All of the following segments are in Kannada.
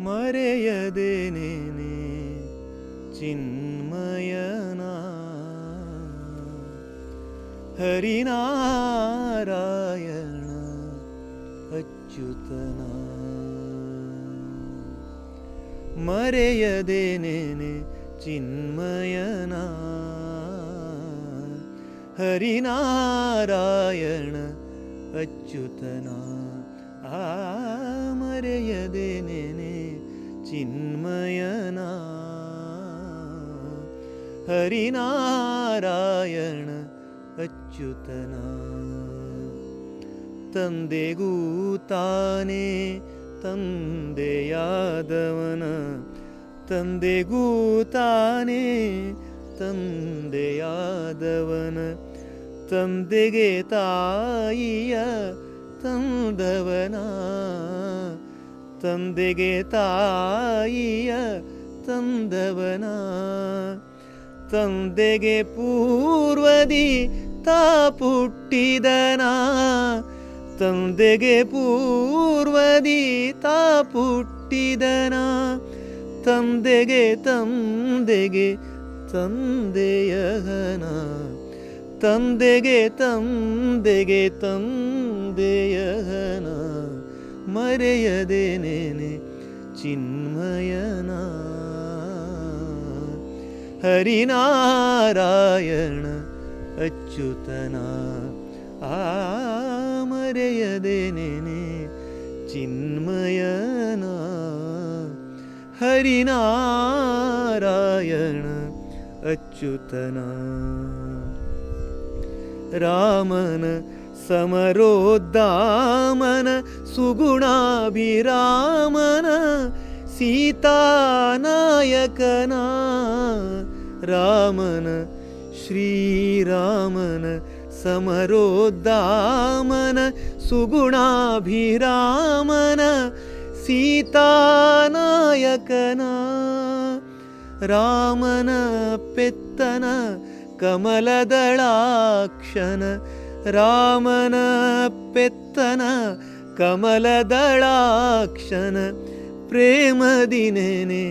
ಮರೆಯದೇನೇನೆ ಚಿನ್ಮಯನ ಹರಿನಾರಾಯಣ ಅಚ್ಯುತನ ಮರೆಯದೇನೇನೆ ಚಿನ್ಮಯನ ಹರಿನಾರಾಯಣ ಅಚ್ಯುತನ ಮರೆಯದೇನೇನೆ ಚಿನ್ಮಯನ ಹರಿನಾರಾಯಣ ಅಚ್ಯುತನ ತಂದೆಗೂ ತಾನೇ ತಂದೆಯಾದವನ ತಂದೆಗೂ ತಾನೇ ತಂದೆಯಾದವನ ತಂದೆಗೆ ತಾಯಿಯ ತಂದವನ ತಂದೆಗೆ ತಾಯಿಯ ತಂದವನ ತಂದೆಗೆ ಪೂರ್ವದಿ ತಾ ಪುಟ್ಟಿದನ ತಂದೆಗೆ ಪೂರ್ವದಿ ತಾ ಪುಟ್ಟಿದನ ತಂದೆಗೆ ತಂದೆಗೆ ತಂದೆಯಹನ ತಂದೆಗೆ ತಂದೆಗೆ ತಂದೆಯಹನ ಮರೆಯದೇನೇನೆ ಚಿನ್ಮಯನ ಹರಿನಾರಾಯಣ ಅಚ್ಯುತನ ಮರೆಯದೇನೇನೆ ಚಿನ್ಮಯನ ಹರಿನಾರಾಯಣ ಅಚ್ಯುತನ ರಾಮನ ಸಮರೋದ್ಧಾಮನ ಸುಗುಣಾಭಿರಾಮನ ಸೀತಾನಾಯಕನ ರಾಮನ ಶ್ರೀರಾಮನ ಸಮರೋದ್ಧಾಮನ ಸುಗುಣಾಭಿರಾಮನ ಸೀತಾನಾಯಕನ ರಾಮನ ಪೆತ್ತನ ಕಮಲದಳಾಕ್ಷನ ರಾಮನ ಪೆತ್ತನ ಕಮಲದಳಾಕ್ಷನ ಪ್ರೇಮದಿನೇನೆ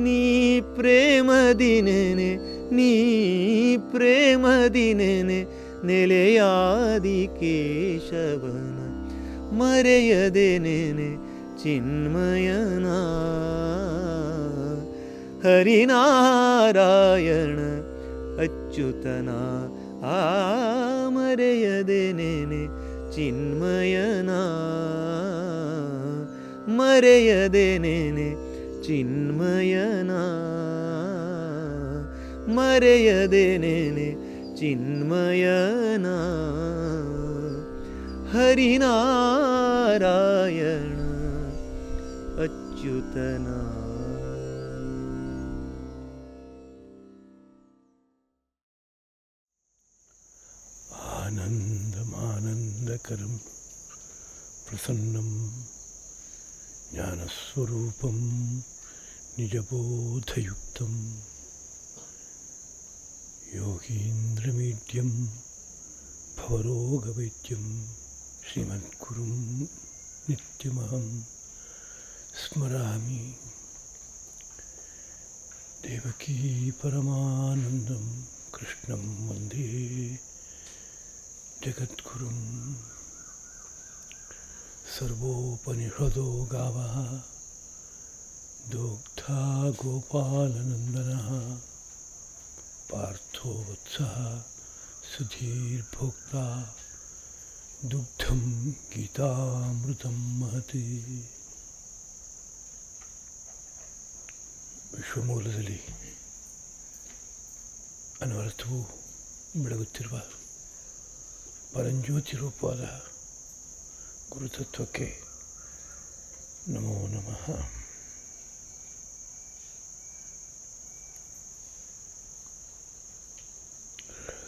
ನೀ ಪ್ರೇಮದಿನೇನೆ ನೀ ಪ್ರೇಮದಿನೇನೆ ನೆಲೆಯಾದಿ ಕೇಶವನ ಮರೆಯದೇನೇನೆ ಚಿನ್ಮಯನ ಹರಿನಾರಾಯಣ ಅಚ್ಯುತನ ಮರೆಯದೇನೇನೆ ಚಿನ್ಮಯನ ಮರೆಯದೇನೇನೆ ಚಿನ್ಮಯನ ಮರೆಯದೇನೇನೆ ಚಿನ್ಮಯನ ಹರಿನಾರಾಯಣ ಅಚ್ಯುತನ ಆನಂದಮಾನಂದಕರಂ ಪ್ರಸನ್ನಂ ಜ್ಞಾನಸ್ವರೂಪಂ ನಿಜಬೋಧಯುಕ್ತಂ ಯೋಗೀಂದ್ರಮೀಡ್ಯಂ ಭವರೋಗವೈದ್ಯಂ ಶ್ರೀಮದ್ಗುರುಂ ನಿತ್ಯಮಹಂ ಸ್ಮರಾಮಿ. ದೇವಕೀ ಪರಮಾನಂದಂ ಕೃಷ್ಣಂ ವಂದೇ ಜಗದ್ಗುರುಂ. ಸರ್ವೋಪನಿಷದೋ ಗಾವಃ ದೋಗ್ಧಾ ಗೋಪಾಲನಂದನಃ ಪಾರ್ಥೋ ವತ್ಸಃ ಸುಧೀರ್ಭೋಕ್ತಾ ದುಗ್ಧಂ ಗೀತಾಮೃತಂ ಮಹತಿ. ವಿಶ್ವಮೂಲದಲ್ಲಿ ಅನವರತವೂ ಬೆಳಗುತ್ತಿರುವ ಪರಂಜ್ಯೋತಿ ರೂಪವಾದ ಗುರುತತ್ವಕ್ಕೆ ನಮೋ ನಮಃ.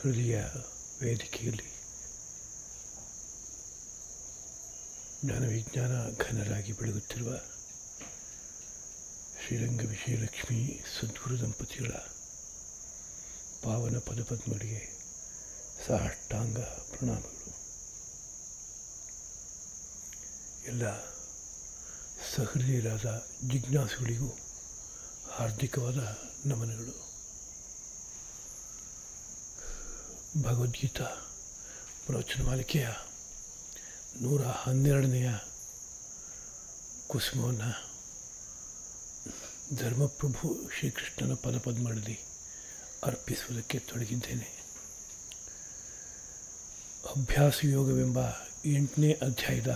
ಹೃದಯ ವೇದಿಕೆಯಲ್ಲಿ ಜ್ಞಾನ ವಿಜ್ಞಾನ ಘನರಾಗಿ ಬೆಳಗುತ್ತಿರುವ ಶ್ರೀರಂಗ ವಿಜಯಲಕ್ಷ್ಮಿ ಸದ್ಗುರು ದಂಪತಿಗಳ ಪಾವನ ಪದಪದ್ಮಗಳಿಗೆ ಸಾಷ್ಟಾಂಗ ಪ್ರಣಾಮಗಳು. ಎಲ್ಲ ಸಹೃದಯರಾದ ಜಿಜ್ಞಾಸುಗಳಿಗೂ ಹಾರ್ದಿಕವಾದ ನಮನಗಳು. ಭಗವದ್ಗೀತಾ ಪ್ರವಚನ ಮಾಲಿಕೆಯ 112ನೇ ಕುಸುಮವನ್ನು ಧರ್ಮಪ್ರಭು ಶ್ರೀಕೃಷ್ಣನ ಪದಪದ್ಮಗಳಲ್ಲಿ ಅರ್ಪಿಸುವುದಕ್ಕೆ ತೊಡಗಿದ್ದೇನೆ. ಅಭ್ಯಾಸ ಯೋಗವೆಂಬ 8ನೇ ಅಧ್ಯಾಯದ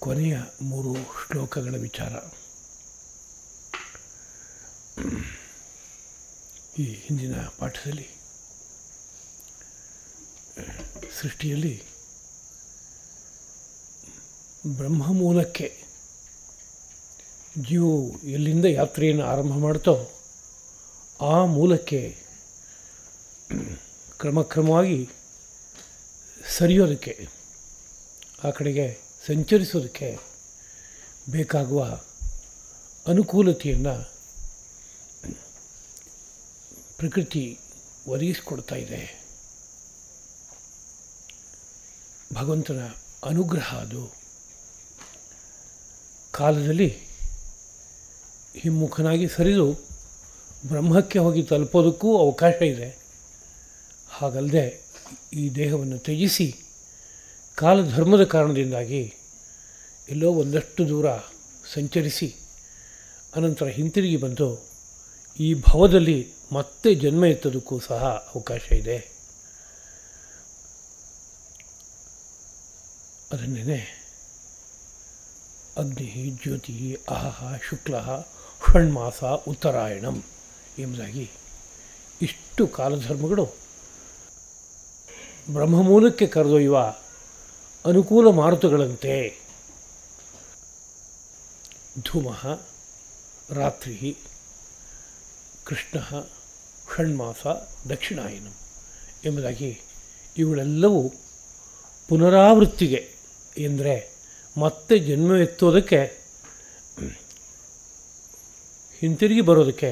ಕೊನೆಯ 3 ಶ್ಲೋಕಗಳ ವಿಚಾರ. ಈ ಹಿಂದಿನ ಪಾಠದಲ್ಲಿ ಸೃಷ್ಟಿಯಲ್ಲಿ ಬ್ರಹ್ಮಮೂಲಕ್ಕೆ ಜೀವವು ಎಲ್ಲಿಂದ ಯಾತ್ರೆಯನ್ನು ಆರಂಭ ಮಾಡ್ತೋ ಆ ಮೂಲಕ್ಕೆ ಕ್ರಮಕ್ರಮವಾಗಿ ಸರಿಯೋದಕ್ಕೆ, ಆ ಕಡೆಗೆ ಸಂಚರಿಸೋದಕ್ಕೆ ಬೇಕಾಗುವ ಅನುಕೂಲತೆಯನ್ನು ಪ್ರಕೃತಿ ಒದಗಿಸಿಕೊಡ್ತಾ ಇದೆ. ಭಗವಂತನ ಅನುಗ್ರಹ ಅದು. ಕಾಲದಲ್ಲಿ ಹಿಮ್ಮುಖನಾಗಿ ಸರಿದು ಬ್ರಹ್ಮಕ್ಕೆ ಹೋಗಿ ತಲುಪೋದಕ್ಕೂ ಅವಕಾಶ ಇದೆ. ಹಾಗಲ್ಲದೆ ಈ ದೇಹವನ್ನು ತ್ಯಜಿಸಿ ಕಾಲಧರ್ಮದ ಕಾರಣದಿಂದಾಗಿ ಎಲ್ಲೋ ಒಂದಷ್ಟು ದೂರ ಸಂಚರಿಸಿ ಅನಂತರ ಹಿಂತಿರುಗಿ ಬಂದು ಈ ಭವದಲ್ಲಿ ಮತ್ತೆ ಜನ್ಮ ಎತ್ತೋದಕ್ಕೂ ಸಹ ಅವಕಾಶ ಇದೆ. ಅದನ್ನೇ ಅಗ್ನಿ ಜ್ಯೋತಿ ಅಹಃ ಶುಕ್ಲ ಷಣ್ಮಾಸ ಉತ್ತರಾಯಣಂ ಎಂಬುದಾಗಿ ಇಷ್ಟು ಕಾಲಧರ್ಮಗಳು ಬ್ರಹ್ಮಮೂಲಕ್ಕೆ ಕರೆದೊಯ್ಯುವ ಅನುಕೂಲ ಮಾರುತಗಳಂತೆ. ಧೂಮಃ ರಾತ್ರಿ, ಕೃಷ್ಣ ಷಣ್ಮಾಸ ದಕ್ಷಿಣಾಯನಂ ಎಂಬುದಾಗಿ ಇವುಗಳೆಲ್ಲವೂ ಪುನರಾವೃತ್ತಿಗೆ ಎಂದರೆ ಮತ್ತೆ ಜನ್ಮ ಎತ್ತೋದಕ್ಕೆ, ಹಿಂತಿರುಗಿ ಬರೋದಕ್ಕೆ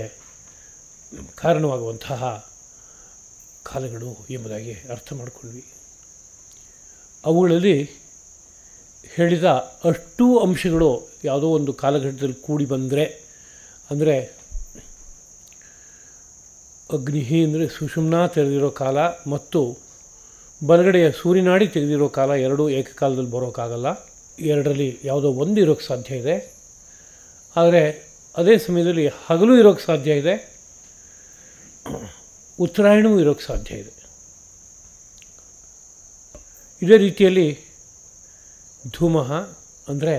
ಕಾರಣವಾಗುವಂತಹ ಕಾಲಗಳು ಎಂಬುದಾಗಿ ಅರ್ಥ ಮಾಡಿಕೊಂಡ್ವಿ. ಅವುಗಳಲ್ಲಿ ಹೇಳಿದ ಅಷ್ಟೂ ಅಂಶಗಳು ಯಾವುದೋ ಒಂದು ಕಾಲಘಟ್ಟದಲ್ಲಿ ಕೂಡಿ ಬಂದರೆ, ಅಂದರೆ ಅಗ್ನಿ ಅಂದರೆ ಸುಷುಮ್ನಾ ತೆರೆದಿರೋ ಕಾಲ ಮತ್ತು ಬಲಗಡೆಯ ಸೂರ್ಯನಾಡಿ ತೆಗೆದಿರೋ ಕಾಲ ಎರಡೂ ಏಕಕಾಲದಲ್ಲಿ ಬರೋಕ್ಕಾಗಲ್ಲ. ಎರಡರಲ್ಲಿ ಯಾವುದೋ ಒಂದು ಇರೋಕ್ಕೆ ಸಾಧ್ಯ ಇದೆ. ಆದರೆ ಅದೇ ಸಮಯದಲ್ಲಿ ಹಗಲು ಇರೋಕ್ಕೆ ಸಾಧ್ಯ ಇದೆ, ಉತ್ತರಾಯಣವೂ ಇರೋಕ್ಕೆ ಸಾಧ್ಯ ಇದೆ. ಇದೇ ರೀತಿಯಲ್ಲಿ ಧೂಮಃ ಅಂದರೆ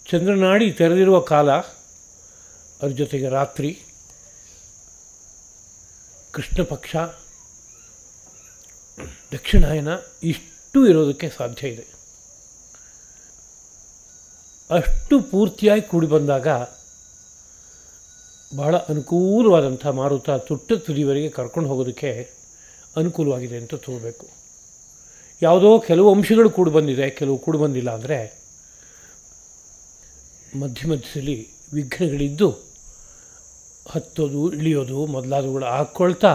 ಚಂದ್ರನಾಡಿ ತೆರೆದಿರುವ ಕಾಲ, ಅದ್ರ ಜೊತೆಗೆ ರಾತ್ರಿ, ಕೃಷ್ಣ ಪಕ್ಷ, ದಕ್ಷಿಣಾಯನ ಇಷ್ಟು ಇರೋದಕ್ಕೆ ಸಾಧ್ಯ ಇದೆ. ಅಷ್ಟು ಪೂರ್ತಿಯಾಗಿ ಕೂಡಿ ಬಂದಾಗ ಬಹಳ ಅನುಕೂಲವಾದಂಥ ಮಾರುತ ತುಟ್ಟ ತುದಿವರೆಗೆ ಕರ್ಕೊಂಡು ಹೋಗೋದಕ್ಕೆ ಅನುಕೂಲವಾಗಿದೆ ಅಂತ ತಗೋಬೇಕು. ಯಾವುದೋ ಕೆಲವು ಅಂಶಗಳು ಕೂಡಿ ಬಂದಿದೆ, ಕೆಲವು ಕೂಡಿ ಬಂದಿಲ್ಲ ಅಂದರೆ ಮಧ್ಯದಲ್ಲಿ ವಿಘ್ನಗಳಿದ್ದು ಹತ್ತೋದು ಇಳಿಯೋದು ಮೊದಲಾದವುಗಳು ಹಾಕ್ಕೊಳ್ತಾ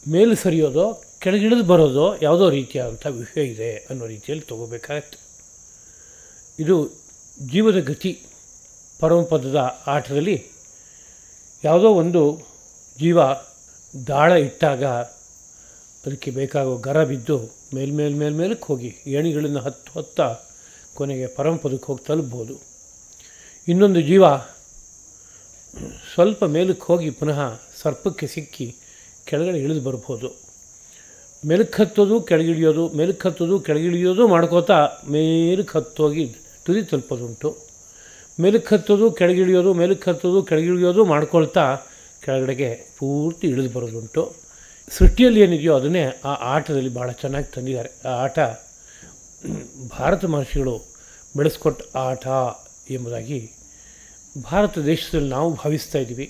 ಮೇಲೆ ಸರಿಯೋದೋ ಕೆಳಗಿಳಿದು ಬರೋದೋ ಯಾವುದೋ ರೀತಿಯಾದಂಥ ವಿಷಯ ಇದೆ ಅನ್ನೋ ರೀತಿಯಲ್ಲಿ ತಗೋಬೇಕಾಗತ್ತೆ. ಇದು ಜೀವದ ಗತಿ. ಪರಮಪದದ ಆಟದಲ್ಲಿ ಯಾವುದೋ ಒಂದು ಜೀವ ದಾಳ ಇಟ್ಟಾಗ ಅದಕ್ಕೆ ಬೇಕಾಗೋ ಗರ ಬಿದ್ದು ಮೇಲ್ಮೇಲಕ್ಕೆ ಹೋಗಿ ಏಣಿಗಳನ್ನು ಹತ್ತ ಕೊನೆಗೆ ಪರಮಪದಕ್ಕೆ ಹೋಗಿ ತಲುಪ್ಬೋದು. ಇನ್ನೊಂದು ಜೀವ ಸ್ವಲ್ಪ ಮೇಲಕ್ಕೆ ಹೋಗಿ ಪುನಃ ಸರ್ಪಕ್ಕೆ ಸಿಕ್ಕಿ ಕೆಳಗಡೆ ಇಳಿದು ಬರ್ಬೋದು. ಮೇಲಕ್ಕೆ ಹತ್ತೋದು ಕೆಳಗಿಳಿಯೋದು, ಮೇಲಕ್ಕೆ ಹತ್ತೋದು ಕೆಳಗಿಳಿಯೋದು ಮಾಡ್ಕೋತಾ ಮೇಲಕ್ಕೆ ಹತ್ತೋಗಿ ತುದಿ ತಲುಪೋದುಂಟು. ಮೇಲಕ್ಕೆ ಹತ್ತೋದು ಕೆಳಗಿಳಿಯೋದು, ಮೇಲಕ್ಕೆ ಹತ್ತೋದು ಕೆಳಗಿಳಿಯೋದು ಮಾಡ್ಕೊಳ್ತಾ ಕೆಳಗಡೆಗೆ ಪೂರ್ತಿ ಇಳಿದು ಬರೋದುಂಟು. ಸೃಷ್ಟಿಯಲ್ಲಿ ಏನಿದೆಯೋ ಅದನ್ನೇ ಆ ಆಟದಲ್ಲಿ ಭಾಳ ಚೆನ್ನಾಗಿ ತಂದಿದ್ದಾರೆ. ಆ ಆಟ ಭಾರತ ಮಹರ್ಷಿಗಳು ಬೆಳೆಸ್ಕೊಟ್ಟ ಆಟ ಎಂಬುದಾಗಿ ಭಾರತ ದೇಶದಲ್ಲಿ ನಾವು ಭಾವಿಸ್ತಾ ಇದ್ದೀವಿ.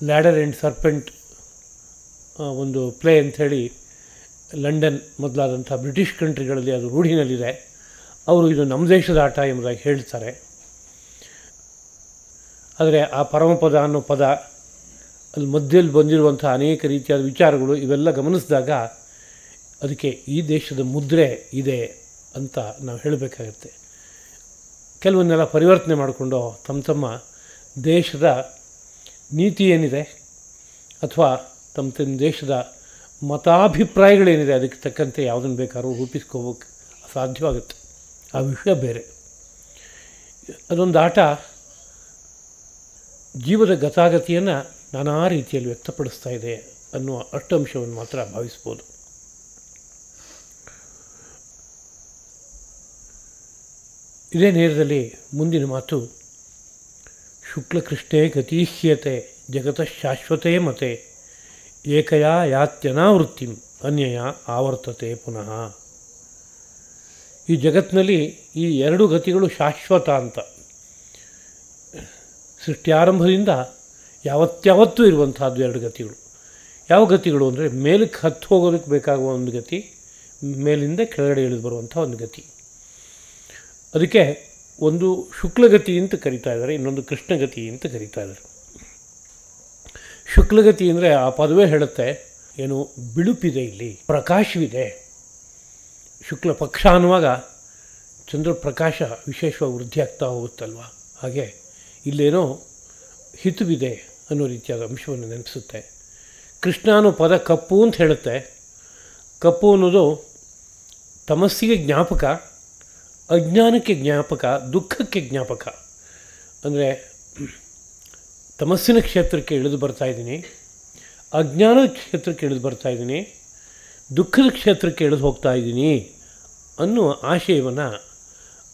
ಲ್ಯಾಡರ್ ಆ್ಯಂಡ್ ಸರ್ಪೆಂಟ್ ಒಂದು ಪ್ಲೇ ಅಂಥೇಳಿ ಲಂಡನ್ ಮೊದಲಾದಂಥ ಬ್ರಿಟಿಷ್ ಕಂಟ್ರಿಗಳಲ್ಲಿ ಅದು ರೂಢಿನಲ್ಲಿದೆ. ಅವರು ಇದು ನಮ್ಮ ದೇಶದ ಆಟ ಎಂಬುದಾಗಿ ಹೇಳ್ತಾರೆ. ಆದರೆ ಆ ಪರಮಪದ ಅನ್ನೋ ಪದ ಅಲ್ಲಿ ಮಧ್ಯದಲ್ಲಿ ಬಂದಿರುವಂಥ ಅನೇಕ ರೀತಿಯಾದ ವಿಚಾರಗಳು ಇವೆಲ್ಲ ಗಮನಿಸಿದಾಗ ಅದಕ್ಕೆ ಈ ದೇಶದ ಮುದ್ರೆ ಇದೆ ಅಂತ ನಾವು ಹೇಳಬೇಕಾಗತ್ತೆ. ಕೆಲವನ್ನೆಲ್ಲ ಪರಿವರ್ತನೆ ಮಾಡಿಕೊಂಡು ತಮ್ಮ ದೇಶದ ನೀತಿ ಏನಿದೆ ಅಥವಾ ತಮ್ಮ ದೇಶದ ಮತಾಭಿಪ್ರಾಯಗಳೇನಿದೆ ಅದಕ್ಕೆ ತಕ್ಕಂತೆ ಯಾವುದನ್ನು ಬೇಕಾದ್ರೂ ರೂಪಿಸ್ಕೋಬೇಕು ಸಾಧ್ಯವಾಗುತ್ತೆ. ಆ ವಿಷಯ ಬೇರೆ. ಅದೊಂದು ಆಟ ಜೀವದ ಗತಾಗತಿಯನ್ನು ನಾನಾ ರೀತಿಯಲ್ಲಿ ವ್ಯಕ್ತಪಡಿಸ್ತಾ ಇದೆ ಅನ್ನುವ ಅಂಶವನ್ನು ಮಾತ್ರ ಭಾವಿಸ್ಬೋದು. ಇದೇ ನೇರದಲ್ಲಿ ಮುಂದಿನ ಮಾತು, ಶುಕ್ಲಕೃಷ್ಣೇ ಗತೀಹ್ಯತೆ ಜಗತಃ ಶಾಶ್ವತೆ ಮತೆ ಏಕಯಾ ಯಾತ್ಯನಾವೃತ್ತಿಂ ಅನ್ಯಯ ಆವರ್ತತೆ ಪುನಃ. ಈ ಜಗತ್ತಿನಲ್ಲಿ ಈ ಎರಡು ಗತಿಗಳು ಶಾಶ್ವತ ಅಂತ, ಸೃಷ್ಟಿಯಾರಂಭದಿಂದ ಯಾವತ್ತಾವತ್ತೂ ಇರುವಂಥದ್ದು ಎರಡು ಗತಿಗಳು. ಯಾವ ಗತಿಗಳು ಅಂದರೆ ಮೇಲಕ್ಕೆ ಹತ್ತು ಹೋಗೋದಕ್ಕೆ ಬೇಕಾಗುವ ಒಂದು ಗತಿ, ಮೇಲಿಂದ ಕೆಳಗಡೆ ಇಳಿದು ಬರುವಂಥ ಒಂದು ಗತಿ. ಅದಕ್ಕೆ ಒಂದು ಶುಕ್ಲಗತಿ ಅಂತ ಕರೀತಾ ಇದ್ದಾರೆ, ಇನ್ನೊಂದು ಕೃಷ್ಣಗತಿ ಅಂತ ಕರೀತಾ ಇದ್ದಾರೆ. ಶುಕ್ಲಗತಿ ಅಂದರೆ ಆ ಪದವೇ ಹೇಳುತ್ತೆ, ಏನು ಬಿಳುಪಿದೆ, ಇಲ್ಲಿ ಪ್ರಕಾಶವಿದೆ. ಶುಕ್ಲ ಪಕ್ಷ ಅನ್ನುವಾಗ ಚಂದ್ರಪ್ರಕಾಶ ವಿಶೇಷವಾಗಿ ವೃದ್ಧಿ ಆಗ್ತಾ ಹೋಗುತ್ತಲ್ವ, ಹಾಗೆ ಇಲ್ಲೇನೋ ಹಿತವಿದೆ ಅನ್ನೋ ರೀತಿಯಾದ ಅಂಶವನ್ನು ನೆನಪಿಸುತ್ತೆ. ಕೃಷ್ಣ ಅನ್ನೋ ಪದ ಕಪ್ಪು ಅಂತ ಹೇಳುತ್ತೆ. ಕಪ್ಪು ಅನ್ನೋದು ತಮಸ್ಸಿಗೆ ಜ್ಞಾಪಕ, ಅಜ್ಞಾನಕ್ಕೆ ಜ್ಞಾಪಕ, ದುಃಖಕ್ಕೆ ಜ್ಞಾಪಕ. ಅಂದರೆ ತಮಸ್ಸಿನ ಕ್ಷೇತ್ರಕ್ಕೆ ಇಳಿದು ಬರ್ತಾಯಿದ್ದೀನಿ, ಅಜ್ಞಾನದ ಕ್ಷೇತ್ರಕ್ಕೆ ಇಳಿದು ಬರ್ತಾಯಿದ್ದೀನಿ, ದುಃಖದ ಕ್ಷೇತ್ರಕ್ಕೆ ಇಳಿದು ಹೋಗ್ತಾ ಇದ್ದೀನಿ ಅನ್ನುವ ಆಶಯವನ್ನು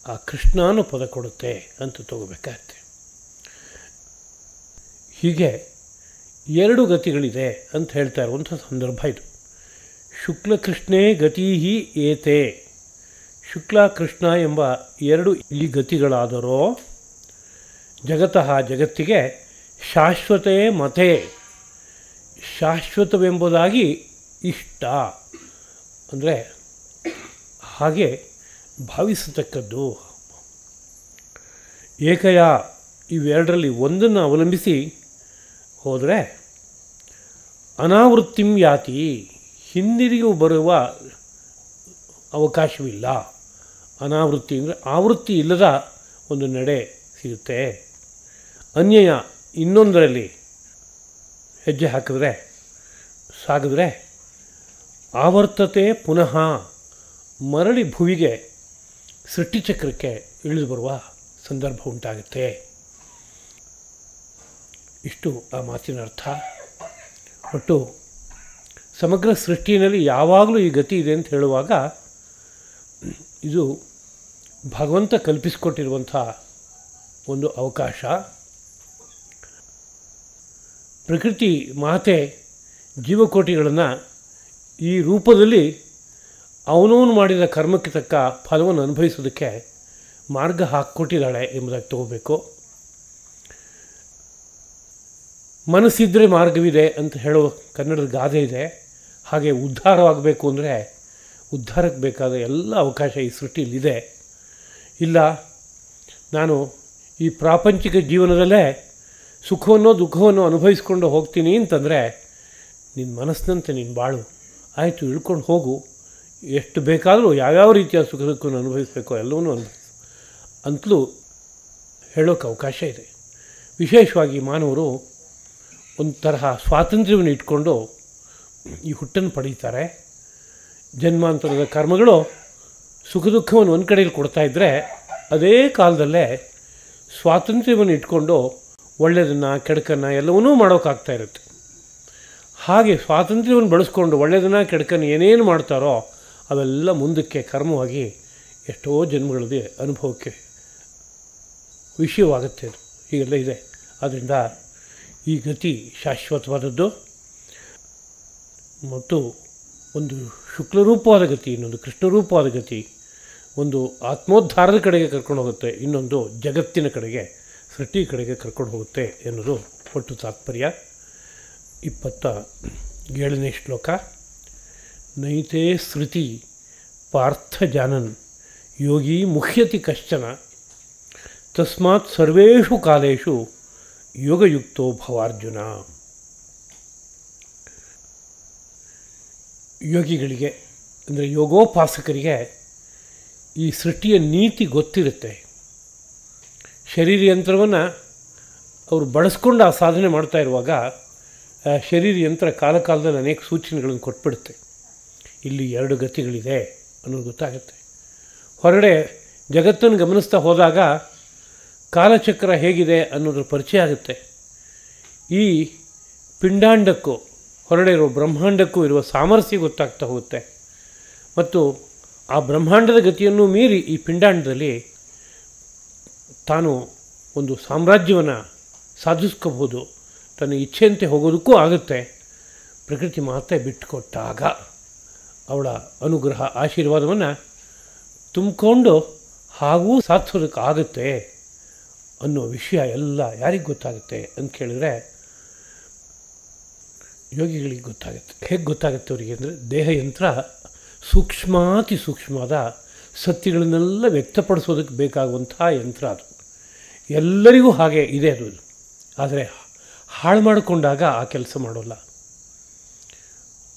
ಆ ಕೃಷ್ಣ ಅನ್ನೋ ಪದ ಕೊಡುತ್ತೆ ಅಂತ ತಗೋಬೇಕಾಗತ್ತೆ. ಹೀಗೆ ಎರಡು ಗತಿಗಳಿದೆ ಅಂತ ಹೇಳ್ತಾ ಇರುವಂಥ ಸಂದರ್ಭ ಇದು. ಶುಕ್ಲಕೃಷ್ಣೇ ಗತೀಹಿ ಏತೆ, ಶುಕ್ಲ ಕೃಷ್ಣ ಎಂಬ ಎರಡು ಈ ಗತಿಗಳಾದರೋ ಜಗತಃ ಜಗತ್ತಿಗೆ ಶಾಶ್ವತೆ ಮತೆ, ಶಾಶ್ವತವೆಂಬುದಾಗಿ ಇಷ್ಟ, ಅಂದರೆ ಹಾಗೆ ಭಾವಿಸತಕ್ಕದ್ದು. ಏಕಯ ಇವೆರಡರಲ್ಲಿ ಒಂದನ್ನು ಅವಲಂಬಿಸಿ ಹೋದರೆ ಅನಾವೃತ್ತಿಂ ಯಾತಿ, ಹಿಂದಿರಿಗೂ ಬರುವ ಅವಕಾಶವಿಲ್ಲ. ಅನಾವೃತ್ತಿ ಅಂದರೆ ಆವೃತ್ತಿ ಇಲ್ಲದ ಒಂದು ನಡೆ ಸಿಗುತ್ತೆ. ಅನ್ಯಯ ಇನ್ನೊಂದರಲ್ಲಿ ಹೆಜ್ಜೆ ಹಾಕಿದ್ರೆ ಸಾಗಿದ್ರೆ ಆವರ್ತತೆ ಪುನಃ, ಮರಳಿ ಭುವಿಗೆ ಸೃಷ್ಟಿಚಕ್ರಕ್ಕೆ ಇಳಿದು ಬರುವ ಸಂದರ್ಭ ಉಂಟಾಗುತ್ತೆ. ಇಷ್ಟು ಆ ಮಾತಿನ ಅರ್ಥ. ಒಟ್ಟು ಸಮಗ್ರ ಸೃಷ್ಟಿಯಲ್ಲಿ ಯಾವಾಗಲೂ ಈ ಗತಿ ಇದೆ ಅಂತ ಹೇಳುವಾಗ ಇದು ಭಗವಂತ ಕಲ್ಪಿಸಿಕೊಟ್ಟಿರುವಂಥ ಒಂದು ಅವಕಾಶ. ಪ್ರಕೃತಿ ಮಾತೆ ಜೀವಕೋಟಿಗಳನ್ನು ಈ ರೂಪದಲ್ಲಿ ಅವನವನು ಮಾಡಿದ ಕರ್ಮಕ್ಕೆ ತಕ್ಕ ಫಲವನ್ನು ಅನುಭವಿಸೋದಕ್ಕೆ ಮಾರ್ಗ ಹಾಕಿಕೊಟ್ಟಿದ್ದಾಳೆ ಎಂಬುದಾಗಿ ತಗೋಬೇಕು. ಮನಸ್ಸಿದ್ದರೆ ಮಾರ್ಗವಿದೆ ಅಂತ ಹೇಳೋ ಕನ್ನಡದ ಗಾದೆ ಇದೆ. ಹಾಗೆ ಉದ್ಧಾರವಾಗಬೇಕು ಅಂದರೆ ಉದ್ಧಾರಕ್ಕೆ ಬೇಕಾದ ಎಲ್ಲ ಅವಕಾಶ ಈ ಸೃಷ್ಟಿಯಲ್ಲಿದೆ. ಇಲ್ಲ, ನಾನು ಈ ಪ್ರಾಪಂಚಿಕ ಜೀವನದಲ್ಲೇ ಸುಖವನ್ನೋ ದುಃಖವನ್ನು ಅನುಭವಿಸ್ಕೊಂಡು ಹೋಗ್ತೀನಿ ಅಂತಂದರೆ ನಿನ್ನ ಮನಸ್ಸಿನಂತೆ ನೀನು ಬಾಳು, ಆಯಿತು ಇಳ್ಕೊಂಡು ಹೋಗು, ಎಷ್ಟು ಬೇಕಾದರೂ ಯಾವ್ಯಾವ ರೀತಿಯ ಸುಖ ದುಃಖವನ್ನು ಅನುಭವಿಸಬೇಕೋ ಎಲ್ಲವನ್ನೂ ಅನುಭವಿಸು ಅಂತಲೂ ಹೇಳೋಕ್ಕೆ ಅವಕಾಶ ಇದೆ. ವಿಶೇಷವಾಗಿ ಮಾನವರು ಒಂದು ತರಹ ಸ್ವಾತಂತ್ರ್ಯವನ್ನು ಇಟ್ಕೊಂಡು ಈ ಹುಟ್ಟನ್ನು ಪಡೀತಾರೆ. ಜನ್ಮಾಂತರದ ಕರ್ಮಗಳು ಸುಖ ದುಃಖವನ್ನು ಒಂದು ಕಡೆಯಲ್ಲಿ ಕೊಡ್ತಾಯಿದ್ರೆ, ಅದೇ ಕಾಲದಲ್ಲೇ ಸ್ವಾತಂತ್ರ್ಯವನ್ನು ಇಟ್ಕೊಂಡು ಒಳ್ಳೆಯದನ್ನು ಕೆಡಕನ್ನು ಎಲ್ಲವನ್ನೂ ಮಾಡೋಕ್ಕಾಗ್ತಾ ಇರುತ್ತೆ. ಹಾಗೆ ಸ್ವಾತಂತ್ರ್ಯವನ್ನು ಬಳಸ್ಕೊಂಡು ಒಳ್ಳೆಯದನ್ನು ಕೆಡಕನ್ನು ಏನೇನು ಮಾಡ್ತಾರೋ ಅವೆಲ್ಲ ಮುಂದಕ್ಕೆ ಕರ್ಮವಾಗಿ ಎಷ್ಟೋ ಜನ್ಮಗಳಲ್ಲಿ ಅನುಭವಕ್ಕೆ ವಿಷಯವಾಗುತ್ತೆ. ಅದು ಹೀಗೆಲ್ಲ ಇದೆ. ಆದ್ದರಿಂದ ಈ ಗತಿ ಶಾಶ್ವತವಾದದ್ದು ಮತ್ತು ಒಂದು ಶುಕ್ಲರೂಪವಾದ ಗತಿ, ಇನ್ನೊಂದು ಕೃಷ್ಣರೂಪವಾದ ಗತಿ, ಒಂದು ಆತ್ಮೋದ್ಧಾರದ ಕಡೆಗೆ ಕರ್ಕೊಂಡು ಹೋಗುತ್ತೆ, ಇನ್ನೊಂದು ಜಗತ್ತಿನ ಕಡೆಗೆ ಸೃಷ್ಟಿ ಕಡೆಗೆ ಕರ್ಕೊಂಡು ಹೋಗುತ್ತೆ ಎನ್ನುವುದು ಒಟ್ಟು ತಾತ್ಪರ್ಯ. 27ನೇ ಶ್ಲೋಕ. ನೈತೆ ಶ್ರುತಿ ಪಾರ್ಥ ಜಾನನ್ ಯೋಗಿ ಮುಹ್ಯತಿ ಕಶ್ಚನ ತಸ್ಮಾತ್ ಸರ್ವೇಷು ಕಾಲೇಷು ಯೋಗಯುಕ್ತೋ ಭವಾರ್ಜುನ. ಯೋಗಿಗಳಿಗೆ ಅಂದರೆ ಯೋಗೋಪಾಸಕರಿಗೆ ಈ ಸೃಷ್ಟಿಯ ನೀತಿ ಗೊತ್ತಿರುತ್ತೆ. ಶರೀರ ಯಂತ್ರವನ್ನು ಅವರು ಬಳಸ್ಕೊಂಡು ಆ ಸಾಧನೆ ಮಾಡ್ತಾ ಇರುವಾಗ ಶರೀರ ಯಂತ್ರ ಕಾಲದಲ್ಲಿ ಅನೇಕ ಸೂಚನೆಗಳನ್ನು ಕೊಟ್ಬಿಡುತ್ತೆ. ಇಲ್ಲಿ 2 ಗತಿಗಳಿದೆ ಅನ್ನೋದು ಗೊತ್ತಾಗುತ್ತೆ. ಹೊರಗಡೆ ಜಗತ್ತನ್ನು ಗಮನಿಸ್ತಾ ಹೋದಾಗ ಕಾಲಚಕ್ರ ಹೇಗಿದೆ ಅನ್ನೋದ್ರ ಪರಿಚಯ ಆಗುತ್ತೆ. ಈ ಪಿಂಡಾಂಡಕ್ಕೂ ಹೊರಗಡೆ ಇರುವ ಬ್ರಹ್ಮಾಂಡಕ್ಕೂ ಇರುವ ಸಾಮರಸ್ಯ ಗೊತ್ತಾಗ್ತಾ ಹೋಗುತ್ತೆ. ಮತ್ತು ಆ ಬ್ರಹ್ಮಾಂಡದ ಗತಿಯನ್ನು ಮೀರಿ ಈ ಪಿಂಡಾಂಡದಲ್ಲಿ ತಾನು ಒಂದು ಸಾಮ್ರಾಜ್ಯವನ್ನು ಸಾಧಿಸ್ಕೋಬೋದು, ತನ್ನ ಇಚ್ಛೆಯಂತೆ ಹೋಗೋದಕ್ಕೂ ಆಗುತ್ತೆ. ಪ್ರಕೃತಿ ಮಾತೆ ಬಿಟ್ಟುಕೊಟ್ಟಾಗ ಅವಳ ಅನುಗ್ರಹ ಆಶೀರ್ವಾದವನ್ನು ತುಂಬಿಕೊಂಡು ಹಾಗೂ ಸಾಧಿಸೋದಕ್ಕಾಗುತ್ತೆ ಅನ್ನೋ ವಿಷಯ ಎಲ್ಲ ಯಾರಿಗೆ ಗೊತ್ತಾಗುತ್ತೆ ಅಂತ ಕೇಳಿದ್ರೆ ಯೋಗಿಗಳಿಗೆ ಗೊತ್ತಾಗುತ್ತೆ. ಹೇಗೆ ಗೊತ್ತಾಗುತ್ತೆ ಅವರಿಗೆ ಅಂದರೆ, ದೇಹಯಂತ್ರ ಸೂಕ್ಷ್ಮಾತಿ ಸೂಕ್ಷ್ಮವಾದ ಸತ್ಯಗಳನ್ನೆಲ್ಲ ವ್ಯಕ್ತಪಡಿಸೋದಕ್ಕೆ ಬೇಕಾಗುವಂಥ ಯಂತ್ರ ಅದು. ಎಲ್ಲರಿಗೂ ಹಾಗೆ ಇದೆ ಅದು. ಆದರೆ ಹಾಳು ಮಾಡಿಕೊಂಡಾಗ ಆ ಕೆಲಸ ಮಾಡೋಲ್ಲ.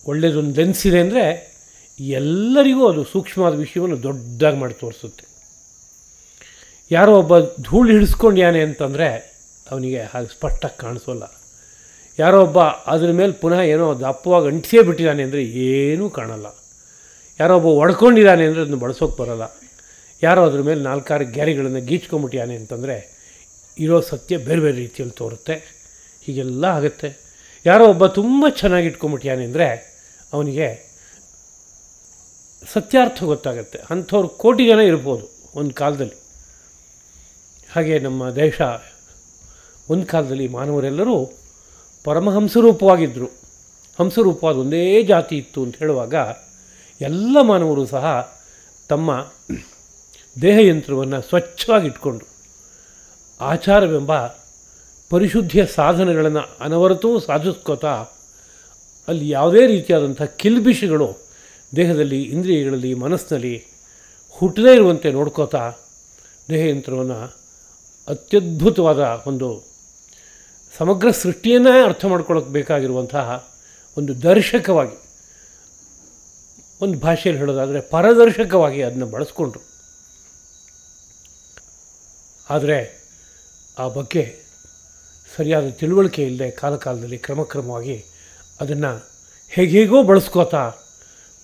ಒಳ್ಳೆಯದೊಂದು ಲೆನ್ಸ್ ಇದೆ ಅಂದರೆ ಎಲ್ಲರಿಗೂ ಅದು ಸೂಕ್ಷ್ಮವಾದ ವಿಷಯವನ್ನು ದೊಡ್ಡದಾಗಿ ಮಾಡಿ ತೋರಿಸುತ್ತೆ. ಯಾರೋ ಒಬ್ಬ ಧೂಳು ಹಿಡಿಸ್ಕೊಂಡ್ಯಾನೆ ಅಂತಂದರೆ ಅವನಿಗೆ ಹಾಗೆ ಸ್ಪಷ್ಟವಾಗಿ ಕಾಣಿಸೋಲ್ಲ. ಯಾರೋ ಒಬ್ಬ ಅದ್ರ ಮೇಲೆ ಪುನಃ ಏನೋ ದಪ್ಪವಾಗಿ ಅಂಟಿಸೇ ಬಿಟ್ಟಿದ್ದಾನೆ ಅಂದರೆ ಏನೂ ಕಾಣಲ್ಲ. ಯಾರೋ ಒಬ್ಬ ಒಡ್ಕೊಂಡಿದ್ದಾನೆ ಅಂದರೆ ಅದನ್ನು ಬಳಸೋಕೆ ಬರೋಲ್ಲ. ಯಾರೋ ಅದ್ರ ಮೇಲೆ 4-6 ಗೆರೆಗಳನ್ನು ಗೀಚ್ಕೊಂಬಿಟ್ಟಿಯಾನೆ ಅಂತಂದರೆ ಇರೋ ಸತ್ಯ ಬೇರೆ ಬೇರೆ ರೀತಿಯಲ್ಲಿ ತೋರುತ್ತೆ. ಹೀಗೆಲ್ಲ ಆಗುತ್ತೆ. ಯಾರೋ ಒಬ್ಬ ತುಂಬ ಚೆನ್ನಾಗಿ ಇಟ್ಕೊಂಬಿಟ್ಟಿಯಾನೆ ಅಂದರೆ ಅವನಿಗೆ ಸತ್ಯಾರ್ಥ ಗೊತ್ತಾಗುತ್ತೆ. ಅಂಥವ್ರು ಕೋಟಿ ಜನ ಇರ್ಬೋದು ಒಂದು ಕಾಲದಲ್ಲಿ. ಹಾಗೆ ನಮ್ಮ ದೇಶ ಒಂದು ಕಾಲದಲ್ಲಿ ಮಾನವರೆಲ್ಲರೂ ಪರಮಹಂಸರೂಪವಾಗಿದ್ದರು. ಹಂಸರೂಪವಾದ ಒಂದೇ ಜಾತಿ ಇತ್ತು ಅಂತ ಹೇಳುವಾಗ ಎಲ್ಲ ಮಾನವರು ಸಹ ತಮ್ಮ ದೇಹಯಂತ್ರವನ್ನು ಸ್ವಚ್ಛವಾಗಿಟ್ಕೊಂಡು ಆಚಾರವೆಂಬ ಪರಿಶುದ್ಧಿಯ ಸಾಧನೆಗಳನ್ನು ಅನವರತವೂ ಸಾಧಿಸ್ಕೋತಾ ಅಲ್ಲಿ ಯಾವುದೇ ರೀತಿಯಾದಂಥ ಕಿಲ್ಬಿಷಗಳು ದೇಹದಲ್ಲಿ, ಇಂದ್ರಿಯಗಳಲ್ಲಿ, ಮನಸ್ಸಿನಲ್ಲಿ ಹುಟ್ಟದೇ ಇರುವಂತೆ ನೋಡ್ಕೋತಾ ದೇಹಯಂತ್ರವನ್ನು ಅತ್ಯದ್ಭುತವಾದ ಒಂದು ಸಮಗ್ರ ಸೃಷ್ಟಿಯನ್ನೇ ಅರ್ಥ ಮಾಡ್ಕೊಳ್ಳೋಕೆ ಬೇಕಾಗಿರುವಂತಹ ಒಂದು ದರ್ಶಕವಾಗಿ, ಒಂದು ಭಾಷೆಯಲ್ಲಿ ಹೇಳೋದಾದರೆ ಪರದರ್ಶಕವಾಗಿ ಅದನ್ನು ಬಳಸ್ಕೊಂಡ್ರು. ಆದರೆ ಆ ಬಗ್ಗೆ ಸರಿಯಾದ ತಿಳುವಳಿಕೆ ಇಲ್ಲದೆ ಕಾಲಕಾಲದಲ್ಲಿ ಕ್ರಮಕ್ರಮವಾಗಿ ಅದನ್ನು ಹೇಗೇಗೋ ಬಳಸ್ಕೋತಾ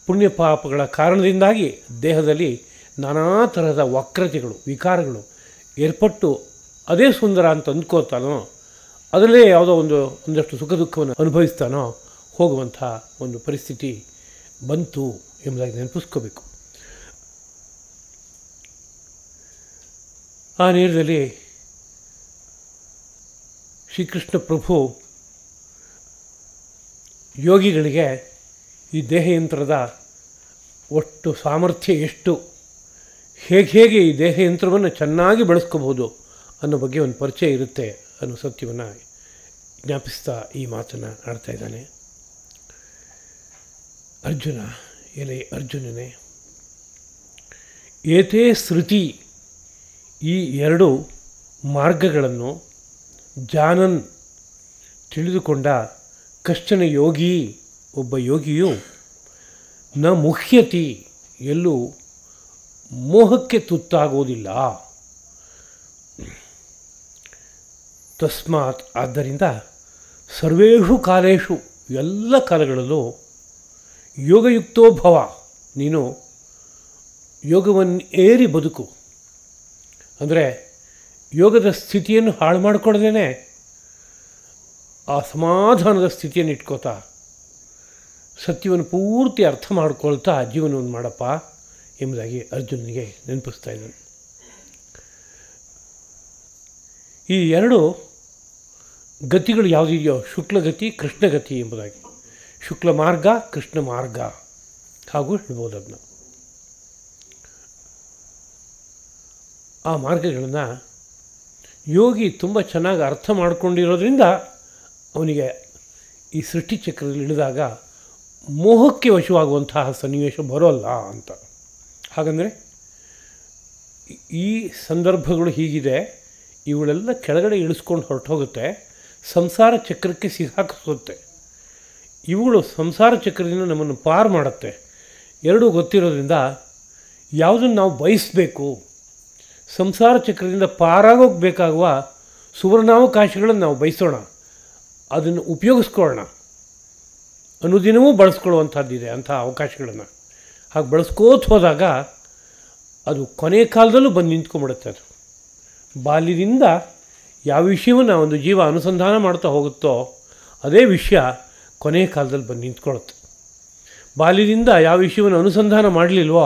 ಪುಣ್ಯ ಪಾಪಗಳ ಕಾರಣದಿಂದಾಗಿ ದೇಹದಲ್ಲಿ ನಾನಾ ತರಹದ ವಕ್ರತೆಗಳು, ವಿಕಾರಗಳು ಏರ್ಪಟ್ಟು ಅದೇ ಸುಂದರ ಅಂತ ಅಂದ್ಕೋತಾನೋ ಅದರಲ್ಲೇ ಯಾವುದೋ ಒಂದಷ್ಟು ಸುಖ ದುಃಖವನ್ನು ಅನುಭವಿಸ್ತಾನೋ ಹೋಗುವಂಥ ಒಂದು ಪರಿಸ್ಥಿತಿ ಬಂತು ಎಂಬುದಾಗಿ ನೆನಪಿಸ್ಕೋಬೇಕು. ಆ ನೇರದಲ್ಲಿ ಶ್ರೀಕೃಷ್ಣ ಪ್ರಭು ಯೋಗಿಗಳಿಗೆ ಈ ದೇಹಯಂತ್ರದ ಒಟ್ಟು ಸಾಮರ್ಥ್ಯ ಎಷ್ಟು, ಹೇಗೆ ಈ ದೇಹಯಂತ್ರವನ್ನು ಚೆನ್ನಾಗಿ ಬಳಸ್ಕೋಬೋದು ಅನ್ನೋ ಬಗ್ಗೆ ಒಂದು ಪರಿಚಯ ಇರುತ್ತೆ ಅನ್ನೋ ಸತ್ಯವನ್ನು ಜ್ಞಾಪಿಸ್ತಾ ಈ ಮಾತನ್ನು ಆಡ್ತಾ ಇದ್ದಾನೆ. ಅರ್ಜುನ, ಎಲೆ ಅರ್ಜುನನೇ, ಏತೇ ಶ್ರುತಿ, ಈ 2 ಮಾರ್ಗಗಳನ್ನು ಜಾನನ್ ತಿಳಿದುಕೊಂಡ ಕಶ್ಚನ ಯೋಗಿ, ಒಬ್ಬ ಯೋಗಿಯು ನ ಮುಹ್ಯತಿ, ಎಲ್ಲೂ ಮೋಹಕ್ಕೆ ತುತ್ತಾಗುವುದಿಲ್ಲ. ತಸ್ಮಾತ್, ಆದ್ದರಿಂದ ಸರ್ವೇಷು ಕಾಲೇಷು, ಎಲ್ಲ ಕಾಲಗಳಲ್ಲೂ ಯೋಗಯುಕ್ತೋ ಭವ, ನೀನು ಯೋಗವನ್ನು ಏರಿ ಬದುಕು. ಅಂದರೆ ಯೋಗದ ಸ್ಥಿತಿಯನ್ನು ಹಾಳು ಮಾಡಿಕೊಳ್ದೇನೆ ಆ ಸಮಾಧಾನದ ಸ್ಥಿತಿಯನ್ನು ಇಟ್ಕೋತಾ ಸತ್ಯವನ್ನು ಪೂರ್ತಿ ಅರ್ಥ ಮಾಡ್ಕೊಳ್ತಾ ಜೀವನವನ್ನು ಮಾಡಪ್ಪ ಎಂಬುದಾಗಿ ಅರ್ಜುನನಿಗೆ ನೆನಪಿಸ್ತಾ ಇದ್ದಾನೆ. ಈ 2 ಗತಿಗಳು ಯಾವುದಿದೆಯೋ, ಶುಕ್ಲಗತಿ, ಕೃಷ್ಣಗತಿ ಎಂಬುದಾಗಿ, ಶುಕ್ಲ ಮಾರ್ಗ, ಕೃಷ್ಣ ಮಾರ್ಗ ಹಾಗೂ ಹೇಳ್ಬೋದು ಅದನ್ನ. ಆ ಮಾರ್ಗಗಳನ್ನು ಯೋಗಿ ತುಂಬ ಚೆನ್ನಾಗಿ ಅರ್ಥ ಮಾಡಿಕೊಂಡಿರೋದ್ರಿಂದ ಅವನಿಗೆ ಈ ಸೃಷ್ಟಿ ಚಕ್ರದಲ್ಲಿ ಇಳಿದಾಗ ಮೋಹಕ್ಕೆ ವಶವಾಗುವಂತಹ ಸನ್ನಿವೇಶ ಬರೋಲ್ಲ ಅಂತ. ಹಾಗಂದರೆ ಈ ಸಂದರ್ಭಗಳು ಹೀಗಿದೆ, ಇವುಗಳೆಲ್ಲ ಕೆಳಗಡೆ ಇಳಿಸ್ಕೊಂಡು ಹೊರಟೋಗುತ್ತೆ, ಸಂಸಾರ ಚಕ್ರಕ್ಕೆ ಸಿಗಾಕಿಸುತ್ತೆ. ಇವುಗಳು ಸಂಸಾರ ಚಕ್ರದಿಂದ ನಮ್ಮನ್ನು ಪಾರು ಮಾಡುತ್ತೆ. ಎರಡೂ ಗೊತ್ತಿರೋದ್ರಿಂದ ಯಾವುದನ್ನು ನಾವು ಬಯಸಬೇಕು, ಸಂಸಾರ ಚಕ್ರದಿಂದ ಪಾರಾಗೋಗಬೇಕಾಗುವ ಸುವರ್ಣಾವಕಾಶಗಳನ್ನು ನಾವು ಬಯಸೋಣ, ಅದನ್ನು ಉಪಯೋಗಿಸ್ಕೊಳ್ಳೋಣ, ಅನುದಿನವೂ ಬಳಸ್ಕೊಳ್ಳುವಂಥದ್ದಿದೆ ಅಂಥ ಅವಕಾಶಗಳನ್ನು. ಹಾಗೆ ಬಳಸ್ಕೋತ ಹೋದಾಗ ಅದು ಕೊನೆ ಕಾಲದಲ್ಲೂ ಬಂದು ನಿಂತ್ಕೊಂಡ್ಬಿಡುತ್ತೆ. ಅದು ಬಾಲ್ಯದಿಂದ ಯಾವ ವಿಷಯವನ್ನು ಒಂದು ಜೀವ ಅನುಸಂಧಾನ ಮಾಡ್ತಾ ಹೋಗುತ್ತೋ ಅದೇ ವಿಷಯ ಕೊನೆಯ ಕಾಲದಲ್ಲಿ ಬಂದು ನಿಂತ್ಕೊಳ್ಳುತ್ತೆ. ಬಾಲ್ಯದಿಂದ ಯಾವ ವಿಷಯವನ್ನು ಅನುಸಂಧಾನ ಮಾಡಲಿಲ್ವೋ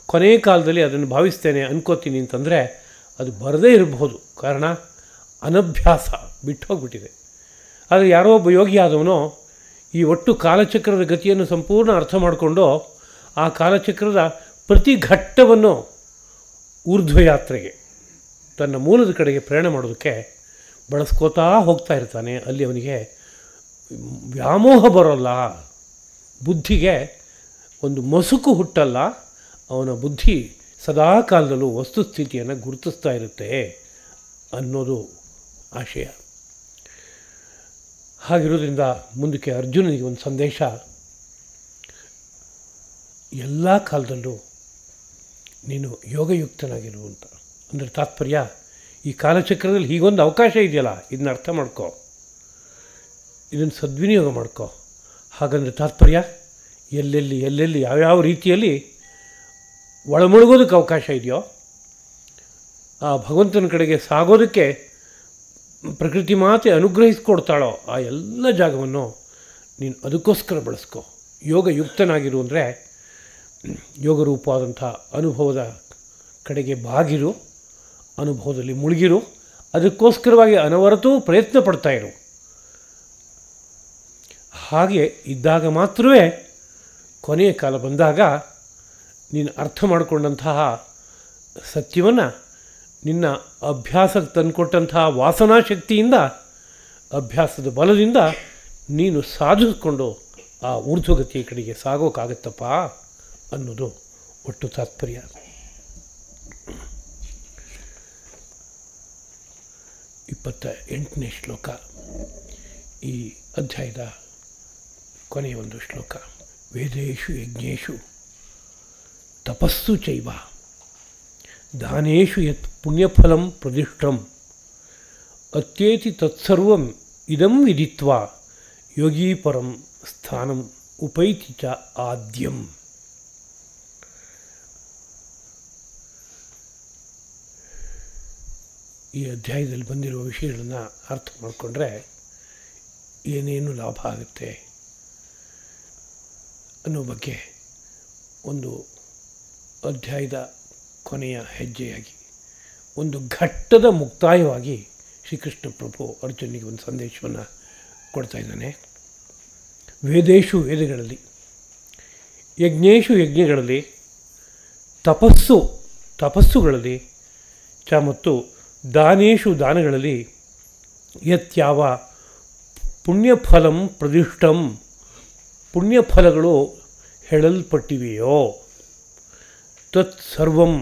ಕೊನೆಯ ಕಾಲದಲ್ಲಿ ಅದನ್ನು ಭಾವಿಸ್ತೇನೆ ಅನ್ಕೋತೀನಿ ಅಂತಂದರೆ ಅದು ಬರದೇ ಇರಬಹುದು. ಕಾರಣ ಅನಭ್ಯಾಸ ಬಿಟ್ಟು ಹೋಗ್ಬಿಟ್ಟಿದೆ. ಆದರೆ ಯಾರೋ ಒಬ್ಬ ಯೋಗಿ ಆದವನು ಈ ಒಟ್ಟು ಕಾಲಚಕ್ರದ ಗತಿಯನ್ನು ಸಂಪೂರ್ಣ ಅರ್ಥ ಮಾಡಿಕೊಂಡು ಆ ಕಾಲಚಕ್ರದ ಪ್ರತಿ ಘಟ್ಟವನ್ನು ಊರ್ಧ್ವಯಾತ್ರೆಗೆ ತನ್ನ ಮೂಲದ ಕಡೆಗೆ ಪ್ರಯಾಣ ಮಾಡೋದಕ್ಕೆ ಬಳಸ್ಕೋತಾ ಹೋಗ್ತಾ ಇರ್ತಾನೆ. ಅಲ್ಲಿ ಅವನಿಗೆ ವ್ಯಾಮೋಹ ಬರೋಲ್ಲ, ಬುದ್ಧಿಗೆ ಒಂದು ಮಸುಕು ಹುಟ್ಟಲ್ಲ, ಅವನ ಬುದ್ಧಿ ಸದಾ ಕಾಲದಲ್ಲೂ ವಸ್ತುಸ್ಥಿತಿಯನ್ನು ಗುರುತಿಸ್ತಾ ಇರುತ್ತೆ ಅನ್ನೋದು ಆಶಯ. ಹಾಗಿರೋದ್ರಿಂದ ಮುಂದಕ್ಕೆ ಅರ್ಜುನನಿಗೆ ಒಂದು ಸಂದೇಶ, ಎಲ್ಲ ಕಾಲದಲ್ಲೂ ನೀನು ಯೋಗಯುಕ್ತನಾಗಿರು ಅಂತ. ಅಂದರೆ ತಾತ್ಪರ್ಯ, ಈ ಕಾಲಚಕ್ರದಲ್ಲಿ ಹೀಗೊಂದು ಅವಕಾಶ ಇದೆಯಲ್ಲ, ಇದನ್ನ ಅರ್ಥ ಮಾಡ್ಕೋ, ಇದನ್ನು ಸದ್ವಿನಿಯೋಗ ಮಾಡ್ಕೋ. ಹಾಗಂದರೆ ತಾತ್ಪರ್ಯ, ಎಲ್ಲೆಲ್ಲಿ ಯಾವ್ಯಾವ ರೀತಿಯಲ್ಲಿ ಒಳಮುಳುಗೋದಕ್ಕೆ ಅವಕಾಶ ಇದೆಯೋ, ಆ ಭಗವಂತನ ಕಡೆಗೆ ಸಾಗೋದಕ್ಕೆ ಪ್ರಕೃತಿ ಮಾತೆ ಅನುಗ್ರಹಿಸ್ಕೊಡ್ತಾಳೋ ಆ ಎಲ್ಲ ಜಾಗವನ್ನು ನೀನು ಅದಕ್ಕೋಸ್ಕರ ಬಳಸ್ಕೋ. ಯೋಗಯುಕ್ತನಾಗಿರು ಅಂದರೆ ಯೋಗರೂಪವಾದಂಥ ಅನುಭವದ ಕಡೆಗೆ ಬಾಗಿರು, ಅನುಭವದಲ್ಲಿ ಮುಳುಗಿರು, ಅದಕ್ಕೋಸ್ಕರವಾಗಿ ಅನವರತೂ ಪ್ರಯತ್ನ ಪಡ್ತಾಯಿರು. ಹಾಗೆ ಇದ್ದಾಗ ಮಾತ್ರವೇ ಕೊನೆಯ ಕಾಲ ಬಂದಾಗ ನೀನು ಅರ್ಥ ಮಾಡಿಕೊಂಡಂತಹ ಸತ್ಯವನ್ನು ನಿನ್ನ ಅಭ್ಯಾಸಕ್ಕೆ ತಂದುಕೊಟ್ಟಂತಹ ವಾಸನಾಶಕ್ತಿಯಿಂದ, ಅಭ್ಯಾಸದ ಬಲದಿಂದ ನೀನು ಸಾಧಿಸಿಕೊಂಡು ಆ ಊರ್ಧ್ವಗತಿಯ ಕಡೆಗೆ ಸಾಗೋಕ್ಕಾಗತ್ತಪ್ಪ ಅನ್ನೋದು ಒಟ್ಟು ತಾತ್ಪರ್ಯ. 28ನೇ ಶ್ಲೋಕ ಈ ಅಧ್ಯಾಯದ ಕೊನೆಯ ಒಂದು ಶ್ಲೋಕ. ವೇದೇಶು ಯಜ್ಞೇಶು ತಪಸ್ಸು ಚೈವ ದಾನೇಶು ಯತ್ ಪುಣ್ಯಫಲಂ ಪ್ರದಿಷ್ಟಂ ಅತ್ಯೇತಿ ತತ್ಸರ್ವಂ ಇದಂ ವಿದಿತ್ವಾ ಯೋಗೀ ಪರಂ ಸ್ಥಾನಂ ಉಪೈತಿ ಚ ಆದ್ಯಂ. ಈ ಅಧ್ಯಾಯದಲ್ಲಿ ಬಂದಿರುವ ವಿಷಯಗಳನ್ನು ಅರ್ಥ ಮಾಡಿಕೊಂಡ್ರೆ ಏನೇನು ಲಾಭ ಆಗುತ್ತೆ ಅನ್ನೋ ಬಗ್ಗೆ ಒಂದು ಅಧ್ಯಾಯದ ಕೊನೆಯ ಹೆಜ್ಜೆಯಾಗಿ, ಒಂದು ಘಟ್ಟದ ಮುಕ್ತಾಯವಾಗಿ ಶ್ರೀಕೃಷ್ಣ ಪ್ರಭು ಅರ್ಜುನಿಗೆ ಒಂದು ಸಂದೇಶವನ್ನು ಕೊಡ್ತಾ ಇದ್ದಾನೆ. ವೇದೇಶು ವೇದಗಳಲ್ಲಿ, ಯಜ್ಞೇಶು ಯಜ್ಞಗಳಲ್ಲಿ, ತಪಸ್ಸುಗಳಲ್ಲಿ ಚ ಮತ್ತು ದಾನೇಶು ದಾನಗಳಲ್ಲಿ ಯತ್ಯಾವ ಪುಣ್ಯಫಲಂ ಪ್ರದಿಷ್ಟಂ ಪುಣ್ಯಫಲಗಳು ಹೇಳಲ್ಪಟ್ಟಿವೆಯೋ ತತ್ ಸರ್ವಂ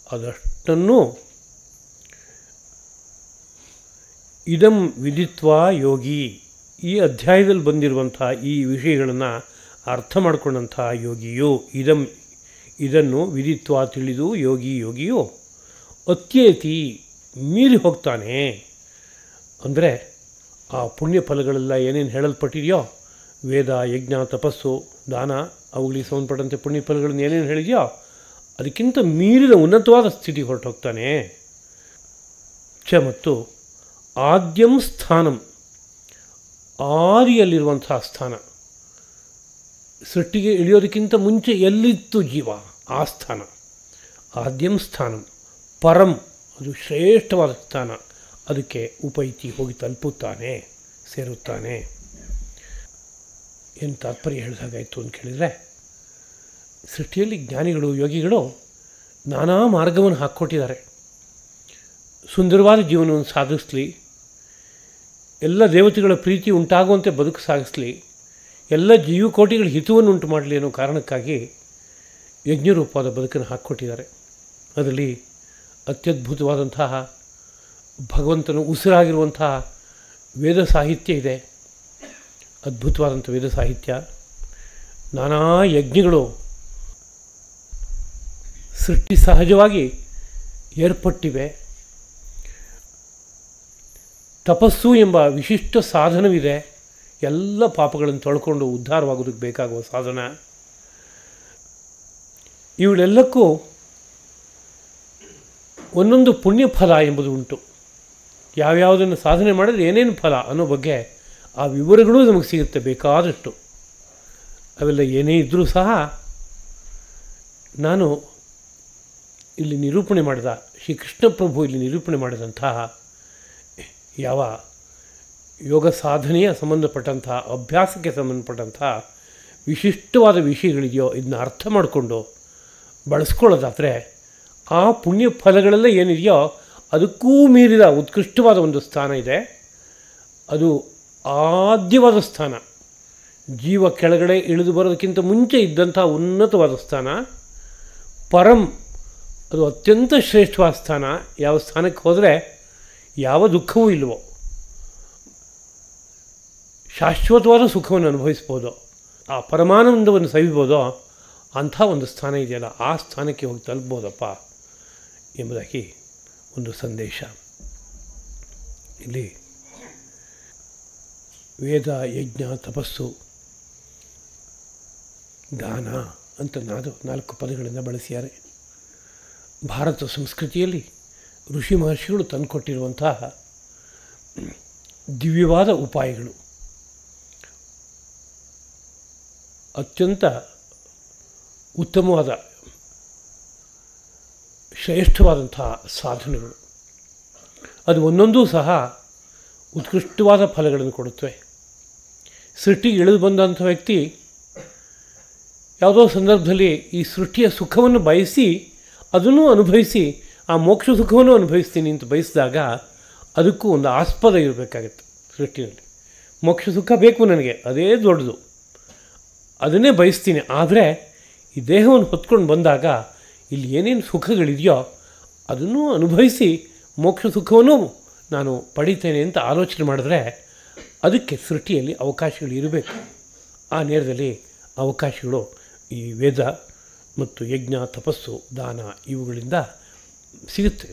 ಅದಷ್ಟನ್ನು ಇದಂ ವಿದಿತ್ವಾ ಯೋಗಿ, ಈ ಅಧ್ಯಾಯದಲ್ಲಿ ಬಂದಿರುವಂಥ ಈ ವಿಷಯಗಳನ್ನು ಅರ್ಥ ಮಾಡಿಕೊಂಡಂಥ ಯೋಗಿಯು ಇದನ್ನು ವಿದಿತ್ವಾ ತಿಳಿದು ಯೋಗಿಯು ಅತ್ಯೇತಿ ಮೀರಿ ಹೋಗ್ತಾನೆ. ಅಂದರೆ ಆ ಪುಣ್ಯ ಫಲಗಳೆಲ್ಲ ಏನೇನು ಹೇಳಲ್ಪಟ್ಟಿದೆಯೋ, ವೇದ, ಯಜ್ಞ, ತಪಸ್ಸು, ದಾನ, ಅವುಗಳಿಗೆ ಸಂಬಂಧಪಟ್ಟಂತೆ ಪುಣ್ಯ ಫಲಗಳನ್ನು ಏನೇನು ಹೇಳಿದೆಯೋ ಅದಕ್ಕಿಂತ ಮೀರಿದ ಉನ್ನತವಾದ ಸ್ಥಿತಿಗೆ ಹೊರಟೋಗ್ತಾನೆ. ಚ ಮತ್ತು ಆದ್ಯಂ ಸ್ಥಾನಂ, ಆದಿಯಲ್ಲಿರುವಂತಹ ಸ್ಥಾನ, ಸೃಷ್ಟಿಗೆ ಇಳಿಯೋದಕ್ಕಿಂತ ಮುಂಚೆ ಎಲ್ಲಿತ್ತು ಜೀವ ಆ ಸ್ಥಾನ, ಆದ್ಯಂ ಸ್ಥಾನಂ ಪರಂ, ಅದು ಶ್ರೇಷ್ಠವಾದ ಸ್ಥಾನ, ಅದಕ್ಕೆ ಉಪೈತಿ ಹೋಗಿ ತಲುಪುತ್ತಾನೆ, ಸೇರುತ್ತಾನೆ. ಏನು ತಾತ್ಪರ್ಯ ಹೇಳಿದಾಗಾಯಿತು ಅಂತ ಕೇಳಿದರೆ, ಸೃಷ್ಟಿಯಲ್ಲಿ ಜ್ಞಾನಿಗಳು, ಯೋಗಿಗಳು ನಾನಾ ಮಾರ್ಗವನ್ನು ಹಾಕ್ಕೊಟ್ಟಿದ್ದಾರೆ. ಸುಂದರವಾದ ಜೀವನವನ್ನು ಸಾಧಿಸಲಿ, ಎಲ್ಲ ದೇವತೆಗಳ ಪ್ರೀತಿ ಉಂಟಾಗುವಂತೆ ಬದುಕು ಸಾಗಿಸಲಿ, ಎಲ್ಲ ಜೀವಕೋಟಿಗಳ ಹಿತವನ್ನು ಉಂಟು ಮಾಡಲಿ ಅನ್ನೋ ಕಾರಣಕ್ಕಾಗಿ ಯಜ್ಞರೂಪವಾದ ಬದುಕನ್ನು ಹಾಕ್ಕೊಟ್ಟಿದ್ದಾರೆ. ಅದರಲ್ಲಿ ಅತ್ಯದ್ಭುತವಾದಂತಹ ಭಗವಂತನ ಉಸಿರಾಗಿರುವಂತಹ ವೇದ ಸಾಹಿತ್ಯ ಇದೆ, ಅದ್ಭುತವಾದಂಥ ವೇದ ಸಾಹಿತ್ಯ. ನಾನಾ ಯಜ್ಞಗಳು ಸೃಷ್ಟಿ ಸಹಜವಾಗಿ ಏರ್ಪಟ್ಟಿವೆ. ತಪಸ್ಸು ಎಂಬ ವಿಶಿಷ್ಟ ಸಾಧನವಿದೆ. ಎಲ್ಲ ಪಾಪಗಳನ್ನು ತೊಳ್ಕೊಂಡು ಉದ್ಧಾರವಾಗೋದಕ್ಕೆ ಬೇಕಾಗುವ ಸಾಧನ. ಇವುಗಳೆಲ್ಲಕ್ಕೂ ಒಂದೊಂದು ಪುಣ್ಯ ಫಲ ಎಂಬುದು ಉಂಟು. ಯಾವ್ಯಾವುದನ್ನು ಸಾಧನೆ ಮಾಡಿದ್ರೆ ಏನೇನು ಫಲ ಅನ್ನೋ ಬಗ್ಗೆ ಆ ವಿವರಗಳು ನಮಗೆ ಸಿಗುತ್ತೆ ಬೇಕಾದಷ್ಟು. ಅವೆಲ್ಲ ಏನೇ ಇದ್ದರೂ ಸಹ ನಾನು ಇಲ್ಲಿ ನಿರೂಪಣೆ ಮಾಡಿದ ಶ್ರೀಕೃಷ್ಣ ಪ್ರಭು ಇಲ್ಲಿ ನಿರೂಪಣೆ ಮಾಡಿದಂತಹ ಯಾವ ಯೋಗ ಸಾಧನೆಯ ಸಂಬಂಧಪಟ್ಟಂತಹ ಅಭ್ಯಾಸಕ್ಕೆ ಸಂಬಂಧಪಟ್ಟಂತಹ ವಿಶಿಷ್ಟವಾದ ವಿಷಯಗಳಿದೆಯೋ ಇದನ್ನ ಅರ್ಥ ಮಾಡಿಕೊಂಡು ಬಳಸ್ಕೊಳ್ಳೋದಾದರೆ ಆ ಪುಣ್ಯ ಫಲಗಳೆಲ್ಲ ಏನಿದೆಯೋ ಅದಕ್ಕೂ ಮೀರಿದ ಉತ್ಕೃಷ್ಟವಾದ ಒಂದು ಸ್ಥಾನ ಇದೆ. ಅದು ಆದ್ಯವಾದ ಸ್ಥಾನ. ಜೀವ ಕೆಳಗಡೆ ಇಳಿದು ಬರೋದಕ್ಕಿಂತ ಮುಂಚೆ ಇದ್ದಂಥ ಉನ್ನತವಾದ ಸ್ಥಾನ. ಪರಂ ಅದು ಅತ್ಯಂತ ಶ್ರೇಷ್ಠವಾದ ಸ್ಥಾನ. ಯಾವ ಸ್ಥಾನಕ್ಕೆ ಹೋದರೆ ಯಾವ ದುಃಖವೂ ಇಲ್ಲವೋ, ಶಾಶ್ವತವಾದ ಸುಖವನ್ನು ಅನುಭವಿಸ್ಬೋದು, ಆ ಪರಮಾನಂದವನ್ನು ಸವಿಬೋದೋ ಅಂಥ ಒಂದು ಸ್ಥಾನ ಇದೆಯಲ್ಲ, ಆ ಸ್ಥಾನಕ್ಕೆ ಹೋಗಿ ತಲುಪ್ಬೋದಪ್ಪ ಎಂಬುದಾಗಿ ಒಂದು ಸಂದೇಶ. ಇಲ್ಲಿ ವೇದ, ಯಜ್ಞ, ತಪಸ್ಸು, ದಾನ ಅಂತ 4 ಪದಗಳಿಂದ ಬಳಸಿದ್ದಾರೆ. ಭಾರತ ಸಂಸ್ಕೃತಿಯಲ್ಲಿ ಋಷಿ ಮಹರ್ಷಿಗಳು ತಂದುಕೊಟ್ಟಿರುವಂತಹ ದಿವ್ಯವಾದ ಉಪಾಯಗಳು, ಅತ್ಯಂತ ಉತ್ತಮವಾದ ಶ್ರೇಷ್ಠವಾದಂತಹ ಸಾಧನೆಗಳು. ಅದು ಒಂದೊಂದೂ ಸಹ ಉತ್ಕೃಷ್ಟವಾದ ಫಲಗಳನ್ನು ಕೊಡುತ್ತವೆ. ಸೃಷ್ಟಿಗೆ ಇಳಿದು ಬಂದಂಥ ವ್ಯಕ್ತಿ ಯಾವುದೋ ಸಂದರ್ಭದಲ್ಲಿ ಈ ಸೃಷ್ಟಿಯ ಸುಖವನ್ನು ಬಯಸಿ ಅದನ್ನು ಅನುಭವಿಸಿ ಆ ಮೋಕ್ಷ ಸುಖವನ್ನು ಅನುಭವಿಸ್ತೀನಿ ಅಂತ ಬಯಸಿದಾಗ ಅದಕ್ಕೂ ಒಂದು ಆಸ್ಪದ ಇರಬೇಕಾಗತ್ತೆ. ಸೃಷ್ಟಿಯಲ್ಲಿ ಮೋಕ್ಷ ಸುಖ ಬೇಕು ನನಗೆ, ಅದೇ ದೊಡ್ಡದು, ಅದನ್ನೇ ಬಯಸ್ತೀನಿ. ಆದರೆ ಈ ದೇಹವನ್ನು ಹೊತ್ಕೊಂಡು ಬಂದಾಗ ಇಲ್ಲಿ ಏನೇನು ಸುಖಗಳಿದೆಯೋ ಅದನ್ನು ಅನುಭವಿಸಿ ಮೋಕ್ಷ ಸುಖವನ್ನು ನಾನು ಪಡಿತೇನೆ ಅಂತ ಆಲೋಚನೆ ಮಾಡಿದ್ರೆ ಅದಕ್ಕೆ ಸೃಷ್ಟಿಯಲ್ಲಿ ಅವಕಾಶಗಳು ಇರಬೇಕು. ಆ ನೇರದಲ್ಲಿ ಅವಕಾಶಗಳು ಈ ವೇದ ಮತ್ತು ಯಜ್ಞ, ತಪಸ್ಸು, ದಾನ ಇವುಗಳಿಂದ ಸಿಗುತ್ತೆ.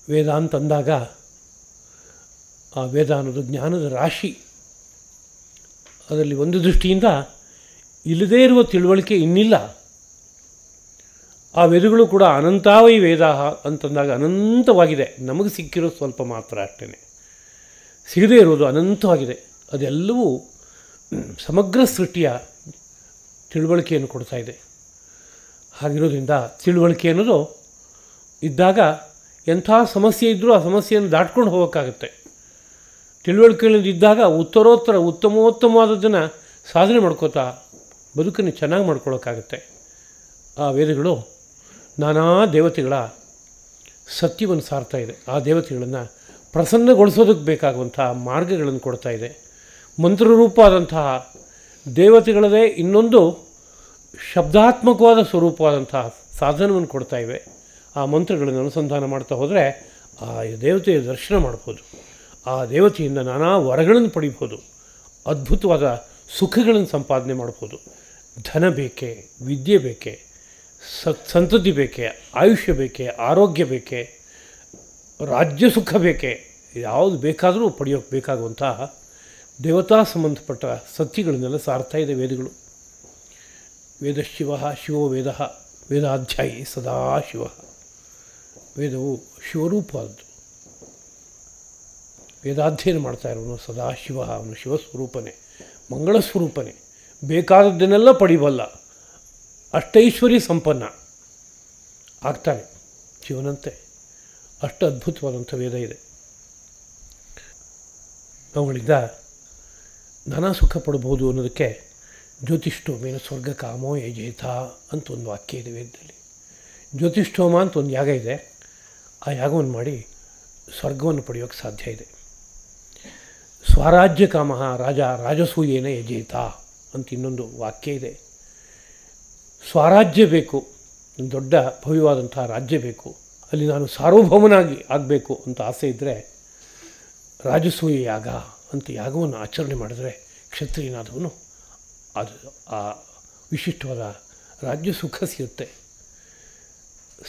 ವೇದ ಅಂತಂದಾಗ ಆ ವೇದ ಅನ್ನೋದು ಜ್ಞಾನದ ರಾಶಿ. ಅದರಲ್ಲಿ ಒಂದು ದೃಷ್ಟಿಯಿಂದ ಇಲ್ಲದೇ ಇರುವ ತಿಳುವಳಿಕೆ ಇನ್ನಿಲ್ಲ. ಆ ವೇದಗಳು ಕೂಡ ಅನಂತಾವೈ ವೇದಾಹ ಅಂತಂದಾಗ ಅನಂತವಾಗಿದೆ. ನಮಗೆ ಸಿಕ್ಕಿರೋ ಸ್ವಲ್ಪ ಮಾತ್ರ ಅಷ್ಟೇ, ಸಿಗದೇ ಇರೋದು ಅನಂತವಾಗಿದೆ. ಅದೆಲ್ಲವೂ ಸಮಗ್ರ ಸೃಷ್ಟಿಯ ತಿಳುವಳಿಕೆಯನ್ನು ಕೊಡ್ತಾ ಇದೆ. ಹಾಗಿರೋದ್ರಿಂದ ತಿಳುವಳಿಕೆ ಅನ್ನೋದು ಇದ್ದಾಗ ಎಂಥ ಸಮಸ್ಯೆ ಇದ್ದರೂ ಆ ಸಮಸ್ಯೆಯನ್ನು ದಾಟ್ಕೊಂಡು ಹೋಗೋಕ್ಕಾಗುತ್ತೆ. ತಿಳುವಳಿಕೆಗಳಿಂದ ಇದ್ದಾಗ ಉತ್ತರೋತ್ತರ ಉತ್ತಮೋತ್ತಮವಾದದ್ದನ್ನು ಸಾಧನೆ ಮಾಡ್ಕೋತಾ ಬದುಕನ್ನು ಚೆನ್ನಾಗಿ ಮಾಡ್ಕೊಳ್ಳೋಕ್ಕಾಗತ್ತೆ. ಆ ವೇದಗಳು ನಾನಾ ದೇವತೆಗಳ ಸತ್ಯವನ್ನು ಸಾರ್ತಾ ಇದೆ. ಆ ದೇವತೆಗಳನ್ನು ಪ್ರಸನ್ನಗೊಳಿಸೋದಕ್ಕೆ ಬೇಕಾಗುವಂಥ ಮಾರ್ಗಗಳನ್ನು ಕೊಡ್ತಾ ಇದೆ. ಮಂತ್ರರೂಪವಾದಂತಹ ದೇವತೆಗಳದೇ ಇನ್ನೊಂದು ಶಬ್ದಾತ್ಮಕವಾದ ಸ್ವರೂಪವಾದಂತಹ ಸಾಧನವನ್ನು ಕೊಡ್ತಾ ಇವೆ. ಆ ಮಂತ್ರಗಳನ್ನು ಅನುಸಂಧಾನ ಮಾಡ್ತಾ ಹೋದರೆ ಆ ದೇವತೆಯ ದರ್ಶನ ಮಾಡ್ಬೋದು. ಆ ದೇವತೆಯಿಂದ ನಾನಾ ವರಗಳನ್ನು ಪಡಿಬೋದು, ಅದ್ಭುತವಾದ ಸುಖಗಳನ್ನು ಸಂಪಾದನೆ ಮಾಡ್ಬೋದು. ಧನ ಬೇಕೇ, ವಿದ್ಯೆ ಬೇಕೇ, ಸಂತತಿ ಬೇಕೇ, ಆಯುಷ್ಯ ಬೇಕೇ, ಆರೋಗ್ಯ ಬೇಕೇ, ರಾಜ್ಯ ಸುಖ ಬೇಕೇ, ಯಾವುದು ಬೇಕಾದರೂ ಪಡೆಯೋಕ್ಕೆ ಬೇಕಾಗುವಂತಹ ದೇವತಾ ಸಂಬಂಧಪಟ್ಟ ಸತ್ಯಗಳನ್ನೆಲ್ಲ ಸಾರ್ತಾ ಇದೆ ವೇದಗಳು. ವೇದಶಿವ ಶಿವೋ ವೇದ, ವೇದಾಧ್ಯಾಯಿ ಸದಾಶಿವ. ವೇದವು ಶಿವರೂಪವಾದದ್ದು. ವೇದಾಧ್ಯಯನ ಮಾಡ್ತಾ ಇರೋನು ಸದಾಶಿವ, ಅವನು ಶಿವಸ್ವರೂಪನೇ, ಮಂಗಳ ಸ್ವರೂಪನೇ, ಬೇಕಾದದ್ದನ್ನೆಲ್ಲ ಪಡಿಬಲ್ಲ, ಅಷ್ಟೈಶ್ವರ್ಯ ಸಂಪನ್ನ ಆಗ್ತಾನೆ ಶಿವನಂತೆ. ಅಷ್ಟು ಅದ್ಭುತವಾದಂಥ ವೇದ ಇದೆ. ಅವುಗಳಿಂದ ನಾನಾ ಸುಖ ಪಡ್ಬೋದು ಅನ್ನೋದಕ್ಕೆ ಜ್ಯೋತಿಷ್ಠೋಮೇನ ಸ್ವರ್ಗ ಕಾಮೋ ಯಜೇತ ಅಂತ ಒಂದು ವಾಕ್ಯ ಇದೆ ವೇದದಲ್ಲಿ. ಜ್ಯೋತಿಷ್ಠೋಮ ಅಂತ ಒಂದು ಯಾಗ ಇದೆ. ಆ ಯಾಗವನ್ನು ಮಾಡಿ ಸ್ವರ್ಗವನ್ನು ಪಡೆಯೋಕ್ಕೆ ಸಾಧ್ಯ ಇದೆ. ಸ್ವರಾಜ್ಯ ಕಾಮ ರಾಜಸೂಯೇನ ಯಜೇತ ಅಂತ ಇನ್ನೊಂದು ವಾಕ್ಯ ಇದೆ. ಸ್ವರಾಜ್ಯ ಬೇಕು, ಒಂದು ದೊಡ್ಡ ಭವ್ಯವಾದಂಥ ರಾಜ್ಯ ಬೇಕು, ಅಲ್ಲಿ ನಾನು ಸಾರ್ವಭೌಮನಾಗಿ ಆಗಬೇಕು ಅಂತ ಆಸೆ ಇದ್ದರೆ ರಾಜಸೂಯ ಯಾಗ ಅಂತ ಯಾಗವನ್ನು ಆಚರಣೆ ಮಾಡಿದ್ರೆ ಕ್ಷತ್ರಿಯನಾದವನು ಅದು ಆ ವಿಶಿಷ್ಟವಾದ ರಾಜ್ಯ ಸುಖ ಸಿಗುತ್ತೆ.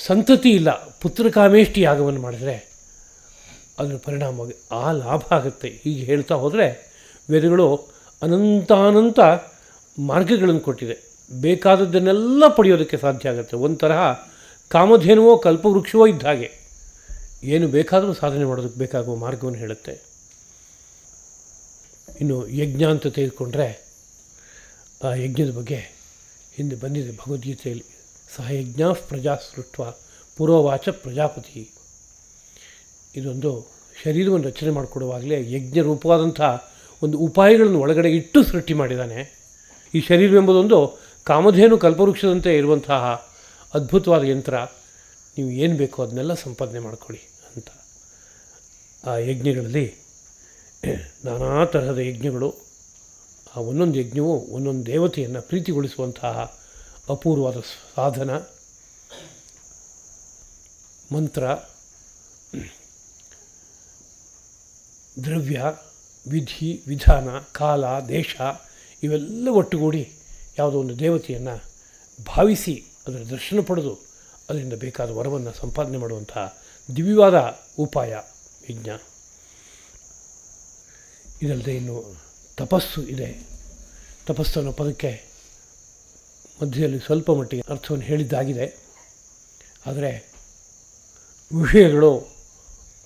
ಸಂತತಿ ಇಲ್ಲ, ಪುತ್ರಕಾಮೇಷ್ಟಿ ಯಾಗವನ್ನು ಮಾಡಿದರೆ ಅದರ ಪರಿಣಾಮವಾಗಿ ಆ ಲಾಭ ಆಗುತ್ತೆ. ಹೀಗೆ ಹೇಳ್ತಾ ಹೋದರೆ ವೇದಗಳು ಅನಂತಾನಂತ ಮಾರ್ಗಗಳನ್ನು ಕೊಟ್ಟಿದೆ. ಬೇಕಾದದ್ದನ್ನೆಲ್ಲ ಪಡೆಯೋದಕ್ಕೆ ಸಾಧ್ಯ ಆಗುತ್ತೆ. ಒಂದು ತರಹ ಕಾಮಧೇನುವೋ ಕಲ್ಪವೃಕ್ಷವೋ ಇದ್ದ ಹಾಗೆ ಏನು ಬೇಕಾದರೂ ಸಾಧನೆ ಮಾಡೋದಕ್ಕೆ ಬೇಕಾಗುವ ಮಾರ್ಗವನ್ನು ಹೇಳುತ್ತೆ. ಇನ್ನು ಯಜ್ಞ ಅಂತ ತೆಗೆದುಕೊಂಡ್ರೆ ಆ ಯಜ್ಞದ ಬಗ್ಗೆ ಹಿಂದೆ ಬಂದಿದೆ ಭಗವದ್ಗೀತೆಯಲ್ಲಿ. ಸಹ ಯಜ್ಞ ಪ್ರಜಾ ಸೃಷ್ಟ್ವ ಪೂರ್ವವಾಚ ಪ್ರಜಾಪತಿ. ಇದೊಂದು ಶರೀರವನ್ನು ರಚನೆ ಮಾಡಿಕೊಡುವಾಗಲೇ ಯಜ್ಞ ರೂಪವಾದಂಥ ಒಂದು ಉಪಾಯಗಳನ್ನು ಒಳಗಡೆ ಇಟ್ಟು ಸೃಷ್ಟಿ ಮಾಡಿದ್ದಾನೆ. ಈ ಶರೀರವೆಂಬುದೊಂದು ಕಾಮಧೇನು ಕಲ್ಪವೃಕ್ಷದಂತೆ ಇರುವಂತಹ ಅದ್ಭುತವಾದ ಯಂತ್ರ. ನೀವು ಏನು ಬೇಕೋ ಅದನ್ನೆಲ್ಲ ಸಂಪಾದನೆ ಮಾಡ್ಕೊಳ್ಳಿ ಅಂತ. ಆ ಯಜ್ಞಗಳಲ್ಲಿ ನಾನಾ ತರಹದ ಯಜ್ಞಗಳು, ಆ ಒಂದೊಂದು ಯಜ್ಞವು ಒಂದೊಂದು ದೇವತೆಯನ್ನು ಪ್ರೀತಿಗೊಳಿಸುವಂತಹ ಅಪೂರ್ವವಾದ ಸಾಧನ. ಮಂತ್ರ, ದ್ರವ್ಯ, ವಿಧಿ, ವಿಧಾನ, ಕಾಲ, ದೇಶ ಇವೆಲ್ಲ ಒಟ್ಟುಗೂಡಿ ಯಾವುದೋ ಒಂದು ದೇವತೆಯನ್ನು ಭಾವಿಸಿ ಅದರ ದರ್ಶನ ಪಡೆದು ಅದರಿಂದ ಬೇಕಾದ ವರವನ್ನು ಸಂಪಾದನೆ ಮಾಡುವಂತಹ ದಿವ್ಯವಾದ ಉಪಾಯ ಯಜ್ಞ. ಇದಲ್ಲದೆ ಇನ್ನು ತಪಸ್ಸು ಇದೆ. ತಪಸ್ಸು ಅನ್ನೋ ಪದಕ್ಕೆ ಮಧ್ಯದಲ್ಲಿ ಸ್ವಲ್ಪ ಮಟ್ಟಿಗೆ ಅರ್ಥವನ್ನು ಹೇಳಿದ್ದಾಗಿದೆ. ಆದರೆ ವಿಷಯಗಳು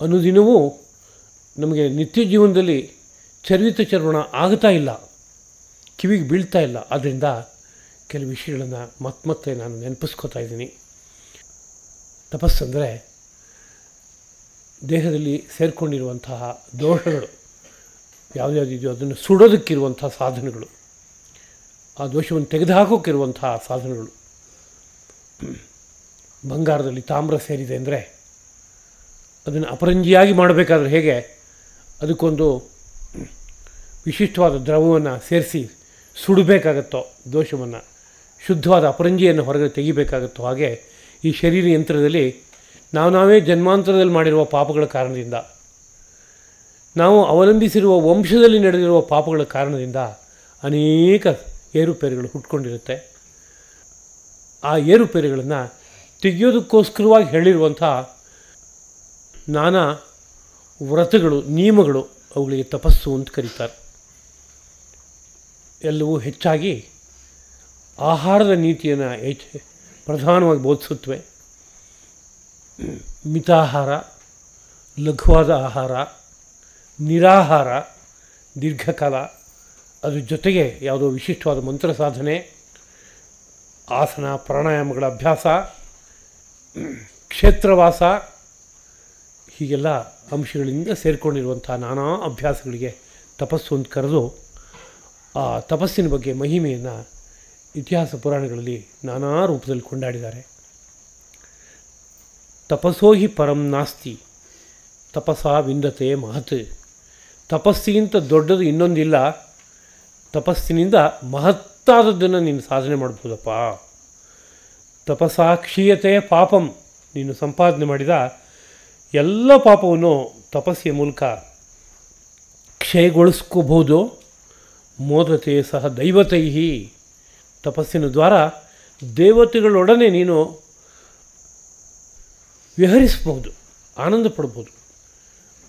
ಅನುದಿನವೂ ನಮಗೆ ನಿತ್ಯ ಜೀವನದಲ್ಲಿ ಚರ್ವಣ ಆಗ್ತಾ ಇಲ್ಲ, ಕಿವಿಗೆ ಬೀಳ್ತಾ ಇಲ್ಲ. ಆದ್ದರಿಂದ ಕೆಲವು ವಿಷಯಗಳನ್ನು ಮತ್ತೆ ನಾನು ನೆನಪಿಸ್ಕೋತಾ ಇದ್ದೀನಿ. ತಪಸ್ಸಂದರೆ ದೇಹದಲ್ಲಿ ಸೇರಿಕೊಂಡಿರುವಂತಹ ದೋಷಗಳು ಯಾವುದ್ಯಾವುದಿದೆಯೋ ಅದನ್ನು ಸುಡೋದಕ್ಕಿರುವಂಥ ಸಾಧನಗಳು, ಆ ದೋಷವನ್ನು ತೆಗೆದುಹಾಕೋಕ್ಕಿರುವಂತಹ ಸಾಧನಗಳು. ಬಂಗಾರದಲ್ಲಿ ತಾಮ್ರ ಸೇರಿದೆ ಅಂದರೆ ಅದನ್ನು ಅಪರಂಜಿಯಾಗಿ ಮಾಡಬೇಕಾದ್ರೆ ಹೇಗೆ ಅದಕ್ಕೊಂದು ವಿಶಿಷ್ಟವಾದ ದ್ರವವನ್ನು ಸೇರಿಸಿ ಸುಡಬೇಕಾಗತ್ತೋ, ದೋಷವನ್ನು ಶುದ್ಧವಾದ ಅಪರಂಜಿಯನ್ನು ಹೊರಗೆ ತೆಗಿಬೇಕಾಗತ್ತೋ, ಹಾಗೆ ಈ ಶರೀರ ಯಂತ್ರದಲ್ಲಿ ನಾವೇ ಜನ್ಮಾಂತರದಲ್ಲಿ ಮಾಡಿರುವ ಪಾಪಗಳ ಕಾರಣದಿಂದ, ನಾವು ಅವಲಂಬಿಸಿರುವ ವಂಶದಲ್ಲಿ ನಡೆದಿರುವ ಪಾಪಗಳ ಕಾರಣದಿಂದ ಅನೇಕ ಏರುಪೇರುಗಳು ಹುಟ್ಕೊಂಡಿರುತ್ತೆ. ಆ ಏರುಪೇರುಗಳನ್ನು ತೆಗೆಯೋದಕ್ಕೋಸ್ಕರವಾಗಿ ಹೇಳಿರುವಂಥ ನಾನಾ ವ್ರತಗಳು, ನಿಯಮಗಳು, ಅವುಗಳಿಗೆ ತಪಸ್ಸು ಅಂತ ಕರೀತಾರೆ. ಎಲ್ಲವೂ ಹೆಚ್ಚಾಗಿ ಆಹಾರದ ನೀತಿಯನ್ನು ಪ್ರಧಾನವಾಗಿ ಬೋಧಿಸುತ್ತವೆ. ಮಿತಾಹಾರ, ಲಘುವಾದ ಆಹಾರ, ನಿರಾಹಾರ, ದೀರ್ಘಕಾಲ, ಅದ್ರ ಜೊತೆಗೆ ಯಾವುದೋ ವಿಶಿಷ್ಟವಾದ ಮಂತ್ರ ಸಾಧನೆ, ಆಸನ ಪ್ರಾಣಾಯಾಮಗಳ ಅಭ್ಯಾಸ, ಕ್ಷೇತ್ರವಾಸ, ಹೀಗೆಲ್ಲ ಅಂಶಗಳಿಂದ ಸೇರಿಕೊಂಡಿರುವಂಥ ನಾನಾ ಅಭ್ಯಾಸಗಳಿಗೆ ತಪಸ್ಸು ಅಂತ ಕರೆದು ಆ ತಪಸ್ಸಿನ ಬಗ್ಗೆ ಮಹಿಮೆಯನ್ನು ಇತಿಹಾಸ ಪುರಾಣಗಳಲ್ಲಿ ನಾನಾ ರೂಪದಲ್ಲಿ ಕೊಂಡಾಡಿದ್ದಾರೆ. ತಪಸ್ಸೋ ಹಿ ಪರಂ ನಾಸ್ತಿ ತಪಸಾ ವಿಂದತೆ ಮಹತ್. ತಪಸ್ಸಿಗಿಂತ ದೊಡ್ಡದು ಇನ್ನೊಂದಿಲ್ಲ. ತಪಸ್ಸಿನಿಂದ ಮಹತ್ತಾದದ್ದನ್ನು ನೀನು ಸಾಧನೆ ಮಾಡ್ಬೋದಪ್ಪ. ತಪಸಾ ಕ್ಷೀಯತೆ ಪಾಪಂ. ನೀನು ಸಂಪಾದನೆ ಮಾಡಿದ ಎಲ್ಲ ಪಾಪವನ್ನು ತಪಸ್ಸಿನ ಮೂಲಕ ಕ್ಷಯಗೊಳಿಸ್ಕೋಬಹುದು. ಮೋದತೆ ಸಹ ದೈವತೈಹಿ. ತಪಸ್ಸಿನ ದ್ವಾರ ದೇವತೆಗಳೊಡನೆ ನೀನು ವಿಹರಿಸ್ಬೋದು, ಆನಂದ ಪಡ್ಬೋದು.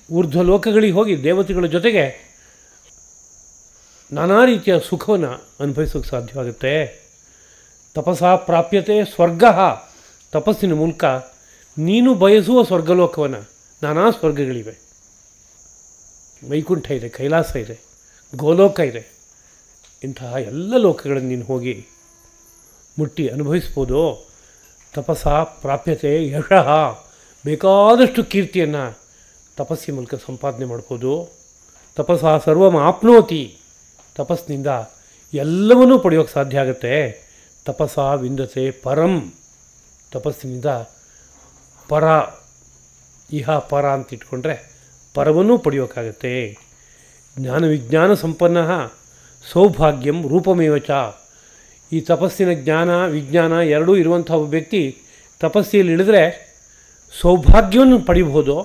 ಊರ್ಧ್ವ ಲೋಕಗಳಿಗೆ ಹೋಗಿ ದೇವತೆಗಳ ಜೊತೆಗೆ ನಾನಾ ರೀತಿಯ ಸುಖವನ್ನು ಅನುಭವಿಸೋಕ್ಕೆ ಸಾಧ್ಯವಾಗುತ್ತೆ. ತಪಸ್ಸಾ ಪ್ರಾಪ್ಯತೆ ಸ್ವರ್ಗ. ತಪಸ್ಸಿನ ಮೂಲಕ ನೀನು ಬಯಸುವ ಸ್ವರ್ಗಲೋಕವನ್ನು, ನಾನಾ ಸ್ವರ್ಗಗಳಿವೆ. ವೈಕುಂಠ ಇದೆ, ಕೈಲಾಸ ಇದೆ, ಗೋಲೋಕ ಇದೆ. ಇಂತಹ ಎಲ್ಲ ಲೋಕಗಳನ್ನು ನೀನು ಹೋಗಿ ಮುಟ್ಟಿ ಅನುಭವಿಸ್ಬೋದು. ತಪಸ್ಸಾ ಪ್ರಾಪ್ಯತೆ ಯಶಃ. ಬೇಕಾದಷ್ಟು ಕೀರ್ತಿಯನ್ನು ತಪಸ್ಸಿನ ಮೂಲಕ ಸಂಪಾದನೆ ಮಾಡ್ಬೋದು. ತಪಸ್ಸಾ ಸರ್ವಂ ಆಪ್ನೋತಿ. ತಪಸ್ಸಿನಿಂದ ಎಲ್ಲವನ್ನೂ ಪಡೆಯೋಕ್ಕೆ ಸಾಧ್ಯ ಆಗುತ್ತೆ. ತಪಸ್ಸಾ ವಿಂದತೆ ಪರಂ. ತಪಸ್ಸಿನಿಂದ ಪರ, ಇಹ ಪರ ಅಂತ ಇಟ್ಕೊಂಡ್ರೆ ಪರವನ್ನೂ ಪಡೆಯೋಕ್ಕಾಗತ್ತೆ. ಜ್ಞಾನ ವಿಜ್ಞಾನ ಸಂಪನ್ನ ಸೌಭಾಗ್ಯಂ ರೂಪಮೇವ ಚ. ಈ ತಪಸ್ಸಿನ ಜ್ಞಾನ ವಿಜ್ಞಾನ ಎರಡೂ ಇರುವಂಥ ಒಬ್ಬ ವ್ಯಕ್ತಿ ತಪಸ್ಸಿಯಲ್ಲಿ ಇಳಿದ್ರೆ ಸೌಭಾಗ್ಯವನ್ನು ಪಡಿಬೋದು,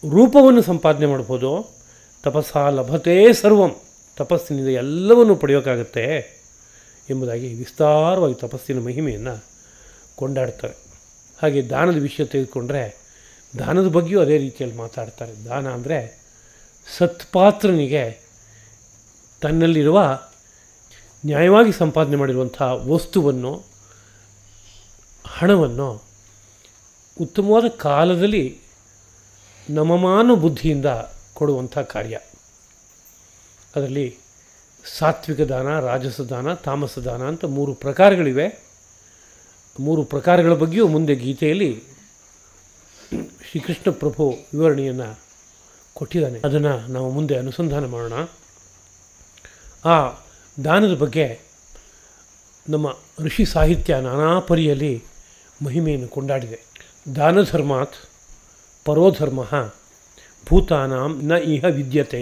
ರೂಪವನ್ನು ಸಂಪಾದನೆ ಮಾಡ್ಬೋದು. ತಪಸ್ಸಾ ಲಭತೆ ಸರ್ವಂ. ತಪಸ್ಸಿನಿಂದ ಎಲ್ಲವನ್ನು ಪಡೆಯೋಕ್ಕಾಗತ್ತೆ. ಎಂಬುದಾಗಿ ವಿಸ್ತಾರವಾಗಿ ತಪಸ್ಸಿನ ಮಹಿಮೆಯನ್ನು ಕೊಂಡಾಡ್ತಾರೆ. ಹಾಗೆ ದಾನದ ವಿಷಯ ತೆಗೆದುಕೊಂಡ್ರೆ ದಾನದ ಬಗ್ಗೆಯೂ ಅದೇ ರೀತಿಯಲ್ಲಿ ಮಾತಾಡ್ತಾರೆ. ದಾನ ಅಂದರೆ ಸತ್ಪಾತ್ರನಿಗೆ ತನ್ನಲ್ಲಿರುವ ನ್ಯಾಯವಾಗಿ ಸಂಪಾದನೆ ಮಾಡಿರುವಂಥ ವಸ್ತುವನ್ನು, ಹಣವನ್ನು ಉತ್ತಮವಾದ ಕಾಲದಲ್ಲಿ ನಮಮಾನ ಬುದ್ಧಿಯಿಂದ ಕೊಡುವಂಥ ಕಾರ್ಯ. ಅದರಲ್ಲಿ ಸಾತ್ವಿಕ ದಾನ, ರಾಜಸ ದಾನ, ತಾಮಸ ದಾನ ಅಂತ 3 ಪ್ರಕಾರಗಳಿವೆ. 3 ಪ್ರಕಾರಗಳ ಬಗ್ಗೆಯೂ ಮುಂದೆ ಗೀತೆಯಲ್ಲಿ ಶ್ರೀಕೃಷ್ಣ ಪ್ರಭು ವಿವರಣೆಯನ್ನು ಕೊಟ್ಟಿದ್ದಾನೆ. ಅದನ್ನು ನಾವು ಮುಂದೆ ಅನುಸಂಧಾನ ಮಾಡೋಣ. ಆ ದಾನದ ಬಗ್ಗೆ ನಮ್ಮ ಋಷಿ ಸಾಹಿತ್ಯ ನಾನಾ ಪರಿಯಲ್ಲಿ ಮಹಿಮೆಯನ್ನು ಕೊಂಡಾಡಿದೆ. ದಾನ ಧರ್ಮಾತ್ ಪರೋಧರ್ಮ ಭೂತಾನಾಂ ನ ಇಹ ವಿದ್ಯತೆ.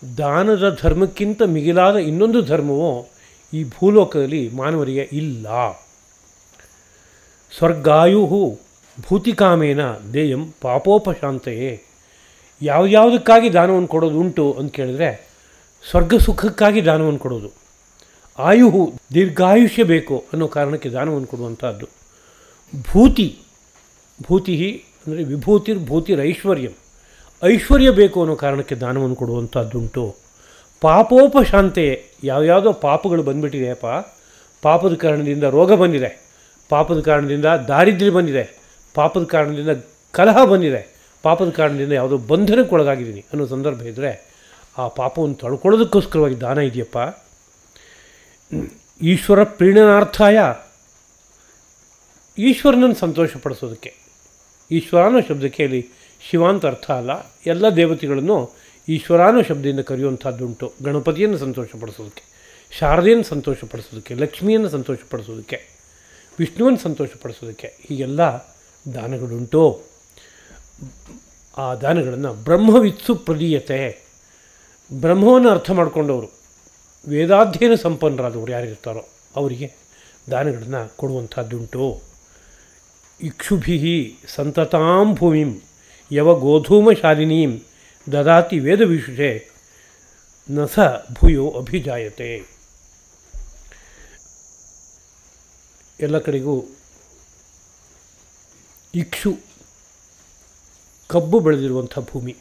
ದಾನದ ಧರ್ಮಕ್ಕಿಂತ ಮಿಗಿಲಾದ ಇನ್ನೊಂದು ಧರ್ಮವೋ ಈ ಭೂಲೋಕದಲ್ಲಿ ಮಾನವರಿಗೆ ಇಲ್ಲ. ಸ್ವರ್ಗಾಯು ಭೂತಿಕಾಮೇನ ದೇಯಂ ಪಾಪೋಪಶಾಂತೆಯೇ. ಯಾವುದಕ್ಕಾಗಿ ದಾನವನ್ನು ಕೊಡೋದು ಉಂಟು ಅಂತ ಕೇಳಿದ್ರೆ ಸ್ವರ್ಗ ಸುಖಕ್ಕಾಗಿ ದಾನವನ್ನು ಕೊಡೋದು. ಆಯುಹು ದೀರ್ಘಾಯುಷ್ಯ ಬೇಕು ಅನ್ನೋ ಕಾರಣಕ್ಕೆ ದಾನವನ್ನು ಕೊಡುವಂಥದ್ದು. ಭೂತಿ ಅಂದರೆ ವಿಭೂತಿರೈಶ್ವರ್ಯಂ, ಐಶ್ವರ್ಯ ಬೇಕು ಅನ್ನೋ ಕಾರಣಕ್ಕೆ ದಾನವನ್ನು ಕೊಡುವಂಥದ್ದುಂಟು. ಪಾಪೋಪಶಾಂತೆಯೇ. ಯಾವುದೋ ಪಾಪಗಳು ಬಂದುಬಿಟ್ಟಿದೆಯಪ್ಪ, ಪಾಪದ ಕಾರಣದಿಂದ ರೋಗ ಬಂದಿದೆ, ಪಾಪದ ಕಾರಣದಿಂದ ದಾರಿದ್ರ್ಯ ಬಂದಿದೆ, ಪಾಪದ ಕಾರಣದಿಂದ ಕಲಹ ಬಂದಿದೆ, ಪಾಪದ ಕಾರಣದಿಂದ ಯಾವುದೋ ಬಂಧನಕ್ಕೊಳಗಾಗಿದ್ದೀನಿ ಅನ್ನೋ ಸಂದರ್ಭ ಇದ್ದರೆ ಆ ಪಾಪವನ್ನು ತಳ್ಕೊಳ್ಳೋದಕ್ಕೋಸ್ಕರವಾಗಿ ದಾನ ಇದೆಯಪ್ಪ. ಈಶ್ವರ ಪ್ರೀಣನಾರ್ಥಾಯ, ಈಶ್ವರನನ್ನು ಸಂತೋಷಪಡಿಸೋದಕ್ಕೆ. ಈಶ್ವರ ಅನ್ನೋ ಶಬ್ದಕ್ಕೆ ಇಲ್ಲಿ ಶಿವ ಅಂತ ಅರ್ಥ ಅಲ್ಲ, ಎಲ್ಲ ದೇವತೆಗಳನ್ನು ಈಶ್ವರ ಅನ್ನೋ ಶಬ್ದದಿಂದ ಕರೆಯುವಂಥದ್ದುಂಟು. ಗಣಪತಿಯನ್ನು ಸಂತೋಷಪಡಿಸೋದಕ್ಕೆ, ಶಾರದೆಯನ್ನು ಸಂತೋಷಪಡಿಸೋದಕ್ಕೆ, ಲಕ್ಷ್ಮಿಯನ್ನು ಸಂತೋಷಪಡಿಸೋದಕ್ಕೆ, ವಿಷ್ಣುವನ್ನು ಸಂತೋಷಪಡಿಸೋದಕ್ಕೆ ಹೀಗೆಲ್ಲ ದಾನಗಳುಂಟು. ಆ ದಾನಗಳನ್ನು ಬ್ರಹ್ಮವಿತ್ಸು ಪ್ರದೀಯತೆ. ಬ್ರಹ್ಮವನ್ನು ಅರ್ಥ ಮಾಡಿಕೊಂಡವರು, ವೇದಾಧ್ಯಯನ ಸಂಪನ್ನರಾದವರು ಯಾರಿರ್ತಾರೋ ಅವರಿಗೆ ದಾನಗಳನ್ನು ಕೊಡುವಂಥದ್ದುಂಟು. ಇಕ್ಷುಭಿ ಸಂತತಾಂ ಭೂಮಿಂ ಯವ ಗೋಧೂಮಶಾಲಿನೀಂ ದದಾತಿ ವೇದವಿಶುಷೆ ನ ಸ ಭೂಯೋ ಅಭಿಜಾಯತೆ. ಎಲ್ಲ ಕಡೆಗೂ ಇಕ್ಷು ಕಬ್ಬು ಬೆಳೆದಿರುವಂಥ ಭೂಮಿ,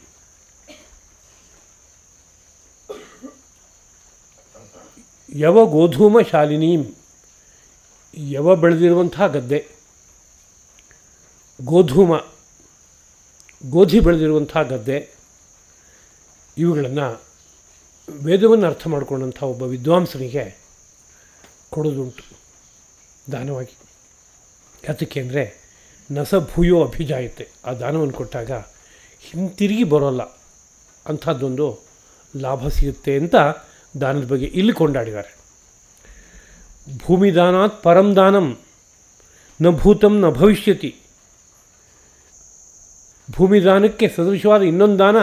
ಯವ ಗೋಧೂಮ ಶಾಲಿನೀಂ, ಯವ ಬೆಳೆದಿರುವಂಥ ಗದ್ದೆ, ಗೋಧಿ ಬೆಳೆದಿರುವಂಥ ಗದ್ದೆ, ಇವುಗಳನ್ನು ವೇದವನ್ನು ಅರ್ಥ ಮಾಡಿಕೊಂಡಂಥ ಒಬ್ಬ ವಿದ್ವಾಂಸನಿಗೆ ಕೊಡೋದುಂಟು ದಾನವಾಗಿ. ಯಾತಕ್ಕೆ ಅಂದರೆ ನಸ ಭೂಯೋ ಅಭಿಜಾಯತೆ. ಆ ದಾನವನ್ನು ಕೊಟ್ಟಾಗ ಹಿಂತಿರುಗಿ ಬರೋಲ್ಲ ಅಂಥದ್ದೊಂದು ಲಾಭ ಸಿಗುತ್ತೆ ಅಂತ ದಾನದ ಬಗ್ಗೆ ಇಲ್ಲಿ ಕೊಂಡಾಡಿದ್ದಾರೆ. ಭೂಮಿ ದಾನಾತ್ ಪರಂ ದಾನಂ ನ ಭೂತಂ ನ ಭವಿಷ್ಯತಿ. ಭೂಮಿ ದಾನಕ್ಕೆ ಸದೃಶವಾದ ಇನ್ನೊಂದು ದಾನ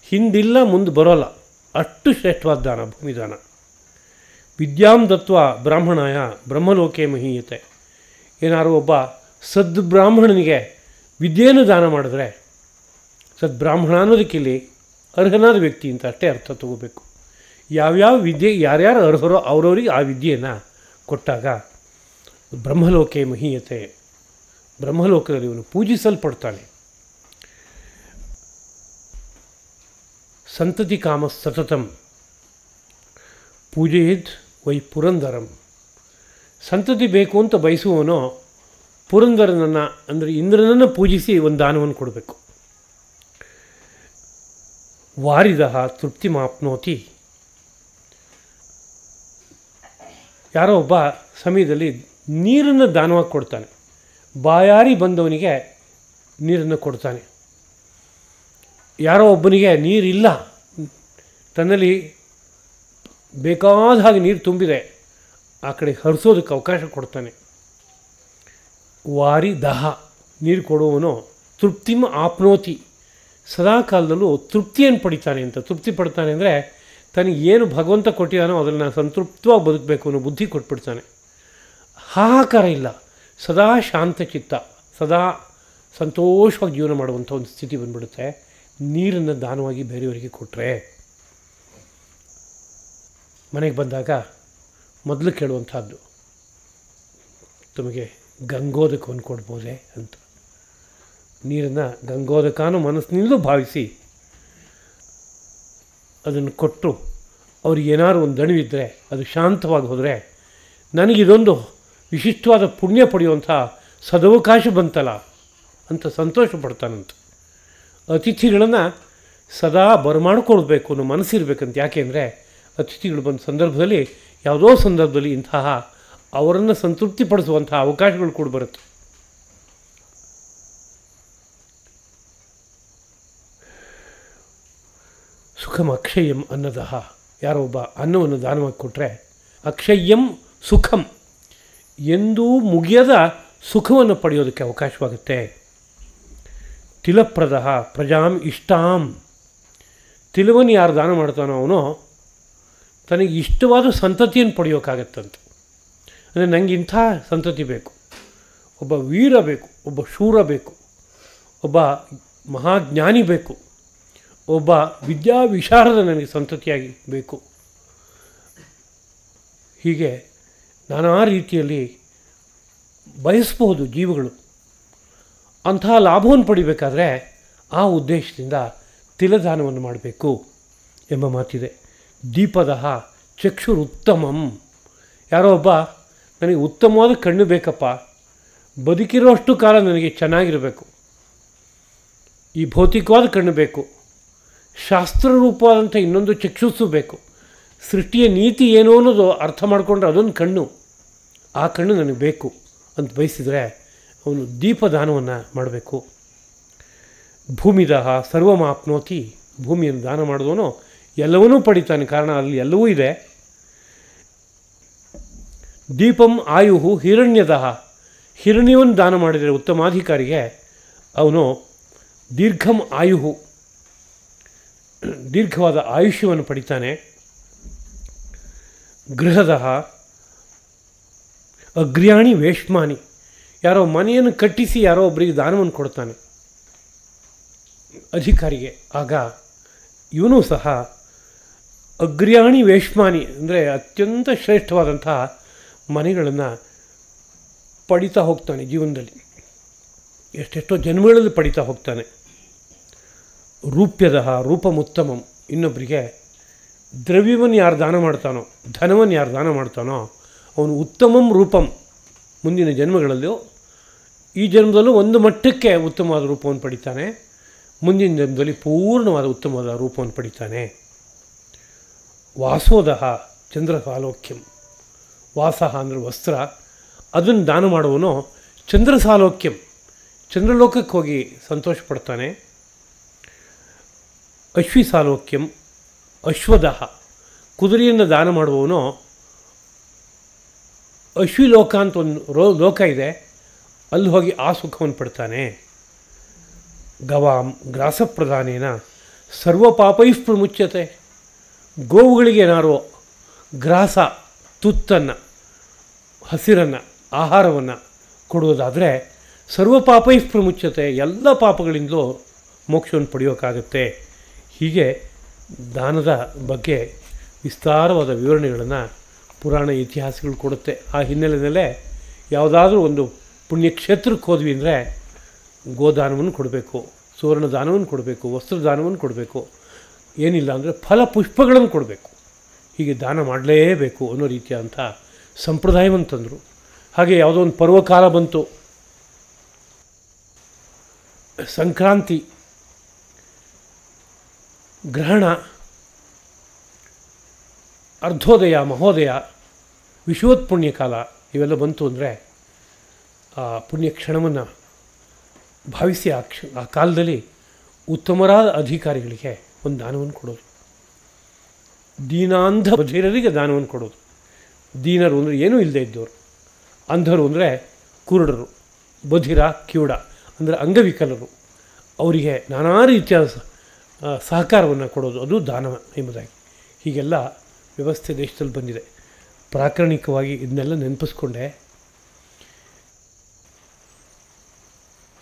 ಹಿಂದಿಲ್ಲ, ಮುಂದೆ ಬರೋಲ್ಲ, ಅಷ್ಟು ಶ್ರೇಷ್ಠವಾದ ದಾನ ಭೂಮಿ ದಾನ. ವಿದ್ಯಾಂ ದತ್ವ ಬ್ರಾಹ್ಮಣಾಯ ಬ್ರಹ್ಮಲೋಕೆ ಮಹೀಯತೆ. ಏನಾರು ಒಬ್ಬ ಸದ್ಬ್ರಾಹ್ಮಣನಿಗೆ ವಿದ್ಯೆಯನ್ನು ದಾನ ಮಾಡಿದ್ರೆ, ಸದ್ಬ್ರಾಹ್ಮಣ ಅನ್ನೋದಕ್ಕಿಲ್ಲಿ ಅರ್ಹನಾದ ವ್ಯಕ್ತಿ ಅಂತ ಅಷ್ಟೇ ಅರ್ಥ ತಗೋಬೇಕು. ಯಾವ್ಯಾವ ವಿದ್ಯೆ ಯಾರ್ಯಾರು ಅರ್ಹರೋ ಅವರವರಿಗೆ ಆ ವಿದ್ಯೆಯನ್ನು ಕೊಟ್ಟಾಗ ಬ್ರಹ್ಮಲೋಕೆ ಮಹೀಯತೆ, ಬ್ರಹ್ಮಲೋಕದಲ್ಲಿ ಇವನು ಪೂಜಿಸಲ್ಪಡ್ತಾನೆ. ಸಂತತಿ ಕಾಮ ಸತತಂ ಪೂಜೆಯದ್ ವೈ ಪುರಂದರಂ. ಸಂತತಿ ಬೇಕು ಅಂತ ಬಯಸುವವನು ಪುರಂದರನನ್ನು ಅಂದರೆ ಇಂದ್ರನನ್ನು ಪೂಜಿಸಿ ಒಂದು ದಾನವನ್ನು ಕೊಡಬೇಕು. ವಾರಿದ ತೃಪ್ತಿ ಮಾಪ್ನೋತಿ. ಯಾರೋ ಒಬ್ಬ ಸಮಯದಲ್ಲಿ ನೀರನ್ನು ದಾನವಾಗಿ ಕೊಡ್ತಾನೆ, ಬಾಯಾರಿ ಬಂದವನಿಗೆ ನೀರನ್ನು ಕೊಡ್ತಾನೆ. ಯಾರೋ ಒಬ್ಬನಿಗೆ ನೀರಿಲ್ಲ, ತನ್ನಲ್ಲಿ ಬೇಕಾದ ಹಾಗೆ ನೀರು ತುಂಬಿದೆ, ಆ ಕಡೆ ಹರಿಸೋದಕ್ಕೆ ಅವಕಾಶ ಕೊಡ್ತಾನೆ. ವಾರಿ ದಹ, ನೀರು ಕೊಡುವವನು ತೃಪ್ತಿಮ ಆಪ್ನೋತಿ, ಸದಾ ಕಾಲದಲ್ಲೂ ತೃಪ್ತಿಯನ್ನು ಪಡಿತಾನೆ ಅಂತ. ತೃಪ್ತಿ ಪಡ್ತಾನೆ ಅಂದರೆ ತನಗೆ ಏನು ಭಗವಂತ ಕೊಟ್ಟಿದ್ದಾನೋ ಅದನ್ನು ಸಂತೃಪ್ತವಾಗಿ ಬದುಕಬೇಕು ಅನ್ನೋ ಬುದ್ಧಿ ಕೊಟ್ಬಿಡ್ತಾನೆ. ಹಾಹಾಕಾರ ಇಲ್ಲ, ಸದಾ ಶಾಂತಚಿತ್ತ, ಸದಾ ಸಂತೋಷವಾಗಿ ಜೀವನ ಮಾಡುವಂಥ ಒಂದು ಸ್ಥಿತಿ ಬಂದ್ಬಿಡುತ್ತೆ ನೀರನ್ನು ದಾನವಾಗಿ ಬೇರೆಯವರಿಗೆ ಕೊಟ್ಟರೆ. ಮನೆಗೆ ಬಂದಾಗ ಮೊದಲು ಕೇಳುವಂಥದ್ದು, ತಮಗೆ ಗಂಗೋದಕವನ್ನು ಕೊಡ್ಬೋದೇ ಅಂತ. ನೀರನ್ನು ಗಂಗೋದಕನೂ ಮನಸ್ಸಿನಿಂದಲೂ ಭಾವಿಸಿ ಅದನ್ನು ಕೊಟ್ಟು ಅವ್ರಿಗೆ ಏನಾದ್ರು ಒಂದು ದಣಿವಿದ್ದರೆ ಅದು ಶಾಂತವಾಗಿ ಹೋದರೆ ನನಗಿದೊಂದು ವಿಶಿಷ್ಟವಾದ ಪುಣ್ಯ ಪಡೆಯುವಂಥ ಸದವಕಾಶ ಬಂತಲ್ಲ ಅಂತ ಸಂತೋಷ ಪಡ್ತಾನಂತ. ಅತಿಥಿಗಳನ್ನು ಸದಾ ಬರಮಾಡ್ಕೊಳ್ಬೇಕು ಅನ್ನೋ ಮನಸ್ಸಿರ್ಬೇಕಂತ. ಯಾಕೆಂದರೆ ಅತಿಥಿಗಳು ಬಂದ ಸಂದರ್ಭದಲ್ಲಿ ಯಾವುದೋ ಸಂದರ್ಭದಲ್ಲಿ ಇಂತಹ ಅವರನ್ನು ಸಂತೃಪ್ತಿಪಡಿಸುವಂಥ ಅವಕಾಶಗಳು ಕೂಡ ಬರುತ್ತೆ. ಸುಖಂ ಅಕ್ಷಯಂ ಅನ್ನದಹ, ಯಾರೋ ಒಬ್ಬ ಅನ್ನವನ್ನು ದಾನವಾಗಿ ಕೊಟ್ಟರೆ ಅಕ್ಷಯ್ಯಂ ಸುಖಂ, ಎಂದೂ ಮುಗಿಯದ ಸುಖವನ್ನು ಪಡೆಯೋದಕ್ಕೆ ಅವಕಾಶವಾಗುತ್ತೆ. ತಿಲಪ್ರದ ಪ್ರಜಾಂ ಇಷ್ಟಾಂ, ತಿಲವನ್ನು ಯಾರು ದಾನ ಮಾಡ್ತಾನೋ ಅವನು ತನಗೆ ಇಷ್ಟವಾದ ಸಂತತಿಯನ್ನು ಪಡೆಯೋಕ್ಕಾಗತ್ತಂತೆ. ಅಂದರೆ ನನಗೆ ಇಂಥ ಸಂತತಿ ಬೇಕು, ಒಬ್ಬ ವೀರ ಬೇಕು, ಒಬ್ಬ ಶೂರ ಬೇಕು, ಒಬ್ಬ ಮಹಾಜ್ಞಾನಿ ಬೇಕು, ಒಬ್ಬ ವಿದ್ಯಾವಿಶಾರದ ನನಗೆ ಸಂತತಿಯಾಗಿ ಬೇಕು. ಹೀಗೆ ನಾನಾ ರೀತಿಯಲ್ಲಿ ಬಯಸ್ಬೋದು ಜೀವಗಳು. ಅಂತಹ ಲಾಭವನ್ನು ಪಡಿಬೇಕಾದ್ರೆ ಆ ಉದ್ದೇಶದಿಂದ ತಿಲದಾನವನ್ನು ಮಾಡಬೇಕು ಎಂಬ ಮಾತಿದೆ. ದೀಪದಹ ಚಕ್ಷುರುತ್ತಮಂ, ಯಾರೋ ಒಬ್ಬ ನನಗೆ ಉತ್ತಮವಾದ ಕಣ್ಣು ಬೇಕಪ್ಪ, ಬದುಕಿರೋಷ್ಟು ಕಾಲ ನನಗೆ ಚೆನ್ನಾಗಿರಬೇಕು, ಈ ಭೌತಿಕವಾದ ಕಣ್ಣು ಬೇಕು, ಶಾಸ್ತ್ರರೂಪವಾದಂಥ ಇನ್ನೊಂದು ಚಕ್ಷುಸ್ಸು ಬೇಕು, ಸೃಷ್ಟಿಯ ನೀತಿ ಏನು ಅನ್ನೋದು ಅರ್ಥ ಮಾಡಿಕೊಂಡ್ರೆ ಅದೊಂದು ಕಣ್ಣು, ಆ ಕಣ್ಣು ನನಗೆ ಬೇಕು ಅಂತ ಬಯಸಿದರೆ ಅವನು ದೀಪದಾನವನ್ನು ಮಾಡಬೇಕು. ಭೂಮಿದಹ ಸರ್ವಮಾಪ್ನೋತಿ, ಭೂಮಿಯನ್ನು ದಾನ ಮಾಡಿದವನು ಎಲ್ಲವನ್ನೂ ಪಡಿತಾನೆ, ಕಾರಣ ಅಲ್ಲಿ ಎಲ್ಲವೂ ಇದೆ. ದೀಪಂ ಆಯುಹು ಹಿರಣ್ಯದಹ, ಹಿರಣ್ಯವನ್ನು ದಾನ ಮಾಡಿದರೆ ಉತ್ತಮಾಧಿಕಾರಿಗೆ ಅವನು ದೀರ್ಘಂ ಆಯುಹು, ದೀರ್ಘವಾದ ಆಯುಷ್ಯವನ್ನು ಪಡಿತಾನೆ. ಗೃಹದಹ ಅಗ್ರ್ಯಾಣಿ ವೇಶ್ಮಾನಿ, ಯಾರೋ ಮನೆಯನ್ನು ಕಟ್ಟಿಸಿ ಯಾರೋ ಒಬ್ಬರಿಗೆ ದಾನವನ್ನು ಕೊಡ್ತಾನೆ ಅಧಿಕಾರಿಗೆ, ಆಗ ಇವನು ಸಹ ಅಗ್ರ್ಯಾಣಿ ವೇಶ್ಮಾನಿ ಅಂದರೆ ಅತ್ಯಂತ ಶ್ರೇಷ್ಠವಾದಂತಹ ಮನೆಗಳನ್ನು ಪಡಿತಾ ಹೋಗ್ತಾನೆ ಜೀವನದಲ್ಲಿ, ಎಷ್ಟೆಷ್ಟೋ ಜನ್ಮಗಳಲ್ಲಿ ಪಡಿತಾ ಹೋಗ್ತಾನೆ. ರೂಪ್ಯದಹ ರೂಪಮುತ್ತಮಂ, ಇನ್ನೊಬ್ಬರಿಗೆ ದ್ರವ್ಯವನ್ನು ಯಾರು ದಾನ ಮಾಡ್ತಾನೋ, ಧನವನ್ನು ಯಾರು ದಾನ ಮಾಡ್ತಾನೋ ಅವನು ಉತ್ತಮಂ ರೂಪಂ, ಮುಂದಿನ ಜನ್ಮಗಳಲ್ಲೂ ಈ ಜನ್ಮದಲ್ಲೂ ಒಂದು ಮಟ್ಟಕ್ಕೆ ಉತ್ತಮವಾದ ರೂಪವನ್ನು ಪಡಿತಾನೆ, ಮುಂದಿನ ಜನ್ಮದಲ್ಲಿ ಪೂರ್ಣವಾದ ಉತ್ತಮವಾದ ರೂಪವನ್ನು ಪಡಿತಾನೆ. ವಾಸೋದಹ ಚಂದ್ರಸಾಲೋಕ್ಯಂ, ವಾಸಃ ಅಂದರೆ ವಸ್ತ್ರ, ಅದನ್ನು ದಾನ ಮಾಡುವನು ಚಂದ್ರಸಾಲೋಕ್ಯಂ, ಚಂದ್ರಲೋಕಕ್ಕೆ ಹೋಗಿ ಸಂತೋಷ ಪಡ್ತಾನೆ. ಅಶ್ವಿಸಾಲೋಕ್ಯಂ ಅಶ್ವದಹ, ಕುದುರೆಯನ್ನು ದಾನ ಮಾಡುವವನು ಅಶ್ವಿಲೋಕ ಅಂತ ಒಂದು ಲೋಕ ಇದೆ, ಅಲ್ಲಿ ಹೋಗಿ ಆ ಸುಖವನ್ನು ಪಡ್ತಾನೆ. ಗವಾಂ ಗ್ರಾಸಪ್ರಧಾನೇನ ಸರ್ವಪಾಪೈಃ ಪ್ರಮುಚ್ಯತೆ, ಗೋವುಗಳಿಗೆ ಏನಾರೋ ಗ್ರಾಸ ತುತ್ತನ್ನು ಹಸಿರನ್ನು ಆಹಾರವನ್ನು ಕೊಡುವುದಾದರೆ ಸರ್ವಪಾಪೈಃ ಪ್ರಮುಚ್ಯತೆ, ಎಲ್ಲ ಪಾಪಗಳಿಂದಲೂ ಮೋಕ್ಷವನ್ನು ಪಡೆಯೋಕ್ಕಾಗತ್ತೆ. ಹೀಗೆ ದಾನದ ಬಗ್ಗೆ ವಿಸ್ತಾರವಾದ ವಿವರಣೆಗಳನ್ನು ಪುರಾಣ ಇತಿಹಾಸಗಳು ಕೊಡುತ್ತೆ. ಆ ಹಿನ್ನೆಲೆಯಲ್ಲೇ ಯಾವುದಾದ್ರೂ ಒಂದು ಪುಣ್ಯಕ್ಷೇತ್ರಕ್ಕೆ ಹೋದ್ವಿ ಅಂದರೆ ಗೋದಾನವನ್ನು ಕೊಡಬೇಕು, ಸುವರ್ಣ ದಾನವನ್ನು ಕೊಡಬೇಕು, ವಸ್ತ್ರದಾನವನ್ನು ಕೊಡಬೇಕು, ಏನಿಲ್ಲ ಅಂದರೆ ಫಲಪುಷ್ಪಗಳನ್ನು ಕೊಡಬೇಕು. ಹೀಗೆ ದಾನ ಮಾಡಲೇಬೇಕು ಅನ್ನೋ ರೀತಿಯಾದಂಥ ಸಂಪ್ರದಾಯವನ್ನು ತಂದರು. ಹಾಗೆ ಯಾವುದೋ ಒಂದು ಪರ್ವಕಾಲ ಬಂತು, ಸಂಕ್ರಾಂತಿ, ಗ್ರಹಣ, ಅರ್ಧೋದಯ, ಮಹೋದಯ, ವಿಶ್ವೋತ್ಪುಣ್ಯಕಾಲ ಇವೆಲ್ಲ ಬಂತು ಅಂದರೆ ಆ ಪುಣ್ಯಕ್ಷಣವನ್ನು ಭಾವಿಸಿ ಆ ಕಾಲದಲ್ಲಿ ಉತ್ತಮರಾದ ಅಧಿಕಾರಿಗಳಿಗೆ ಒಂದು ದಾನವನ್ನು ಕೊಡೋದು, ದೀನಾಂಧ ಬಧಿರರಿಗೆ ದಾನವನ್ನು ಕೊಡೋದು. ದೀನರು ಅಂದರೆ ಏನೂ ಇಲ್ಲದೆ ಇದ್ದವರು, ಅಂಧರು ಅಂದರೆ ಕುರುಡರು, ಬಧಿರ ಕಿವುಡ ಅಂದರೆ ಅಂಗವಿಕಲರು, ಅವರಿಗೆ ನಾನಾ ರೀತಿಯ ಸಹಕಾರವನ್ನು ಕೊಡೋದು, ಅದು ದಾನ ಎಂಬುದಾಗಿ. ಹೀಗೆಲ್ಲ ವ್ಯವಸ್ಥೆ ದೇಶದಲ್ಲಿ ಬಂದಿದೆ. ಪ್ರಾಕರಣಿಕವಾಗಿ ಇದನ್ನೆಲ್ಲ ನೆನಪಿಸ್ಕೊಂಡೆ.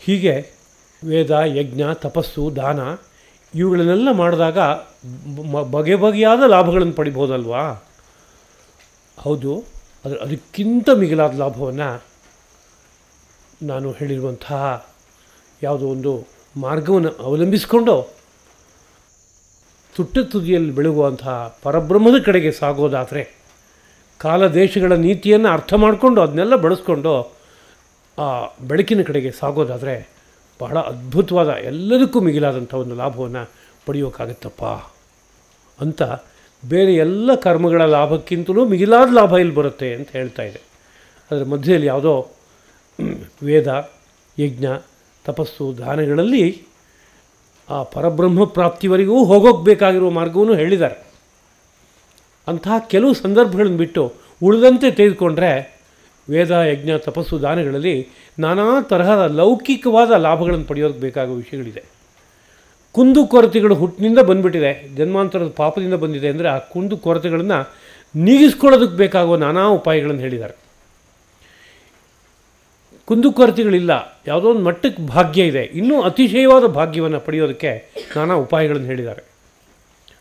ಹೀಗೆ ವೇದ, ಯಜ್ಞ, ತಪಸ್ಸು, ದಾನ ಇವುಗಳನ್ನೆಲ್ಲ ಮಾಡಿದಾಗ ಬಗೆ ಬಗೆಯಾದ ಲಾಭಗಳನ್ನು ಪಡಿಬೋದಲ್ವಾ. ಹೌದು, ಆದರೆ ಅದಕ್ಕಿಂತ ಮಿಗಿಲಾದ ಲಾಭವನ್ನು ನಾನು ಹೇಳಿರುವಂತಹ ಯಾವುದೋ ಒಂದು ಮಾರ್ಗವನ್ನು ಅವಲಂಬಿಸಿಕೊಂಡು ತುಟ್ಟ ತುದಿಯಲ್ಲಿ ಬೆಳಗುವಂತಹ ಪರಬ್ರಹ್ಮದ ಕಡೆಗೆ ಸಾಗೋದಾದರೆ, ಕಾಲ ದೇಶಗಳ ನೀತಿಯನ್ನು ಅರ್ಥ ಮಾಡಿಕೊಂಡು ಅದನ್ನೆಲ್ಲ ಬಳಸ್ಕೊಂಡು ಆ ಬೆಳಕಿನ ಕಡೆಗೆ ಸಾಗೋದಾದರೆ ಬಹಳ ಅದ್ಭುತವಾದ ಎಲ್ಲದಕ್ಕೂ ಮಿಗಿಲಾದಂಥ ಒಂದು ಲಾಭವನ್ನು ಪಡೆಯೋಕ್ಕಾಗತ್ತಪ್ಪ ಅಂತ ಬೇರೆ ಎಲ್ಲ ಕರ್ಮಗಳ ಲಾಭಕ್ಕಿಂತಲೂ ಮಿಗಿಲಾದ ಲಾಭ ಇಲ್ಲಿ ಬರುತ್ತೆ ಅಂತ ಹೇಳ್ತಾ ಇದೆ. ಅದರ ಮಧ್ಯದಲ್ಲಿ ಯಾವುದೋ ವೇದ, ಯಜ್ಞ, ತಪಸ್ಸು, ದಾನಗಳಲ್ಲಿ ಆ ಪರಬ್ರಹ್ಮ ಪ್ರಾಪ್ತಿವರೆಗೂ ಹೋಗೋಗಬೇಕಾಗಿರುವ ಮಾರ್ಗವನ್ನು ಹೇಳಿದ್ದಾರೆ. ಅಂತಹ ಕೆಲವು ಸಂದರ್ಭಗಳನ್ನು ಬಿಟ್ಟು ಉಳಿದಂತೆ ತೆಗೆದುಕೊಂಡ್ರೆ ವೇದ, ಯಜ್ಞ, ತಪಸ್ಸು, ದಾನಗಳಲ್ಲಿ ನಾನಾ ತರಹದ ಲೌಕಿಕವಾದ ಲಾಭಗಳನ್ನು ಪಡೆಯೋದಕ್ಕೆ ಬೇಕಾಗುವ ವಿಷಯಗಳಿದೆ. ಕುಂದು ಕೊರತೆಗಳು ಹುಟ್ಟಿನಿಂದ ಬಂದುಬಿಟ್ಟಿದೆ, ಜನ್ಮಾಂತರದ ಪಾಪದಿಂದ ಬಂದಿದೆ ಅಂದರೆ ಆ ಕುಂದು ಕೊರತೆಗಳನ್ನು ನೀಗಿಸ್ಕೊಳ್ಳೋದಕ್ಕೆ ಬೇಕಾಗುವ ನಾನಾ ಉಪಾಯಗಳನ್ನು ಹೇಳಿದ್ದಾರೆ. ಕುಂದುಕೊರತೆಗಳಿಲ್ಲ, ಯಾವುದೋ ಒಂದು ಮಟ್ಟಕ್ಕೆ ಭಾಗ್ಯ ಇದೆ, ಇನ್ನೂ ಅತಿಶಯವಾದ ಭಾಗ್ಯವನ್ನು ಪಡೆಯೋದಕ್ಕೆ ನಾನಾ ಉಪಾಯಗಳನ್ನು ಹೇಳಿದ್ದಾರೆ.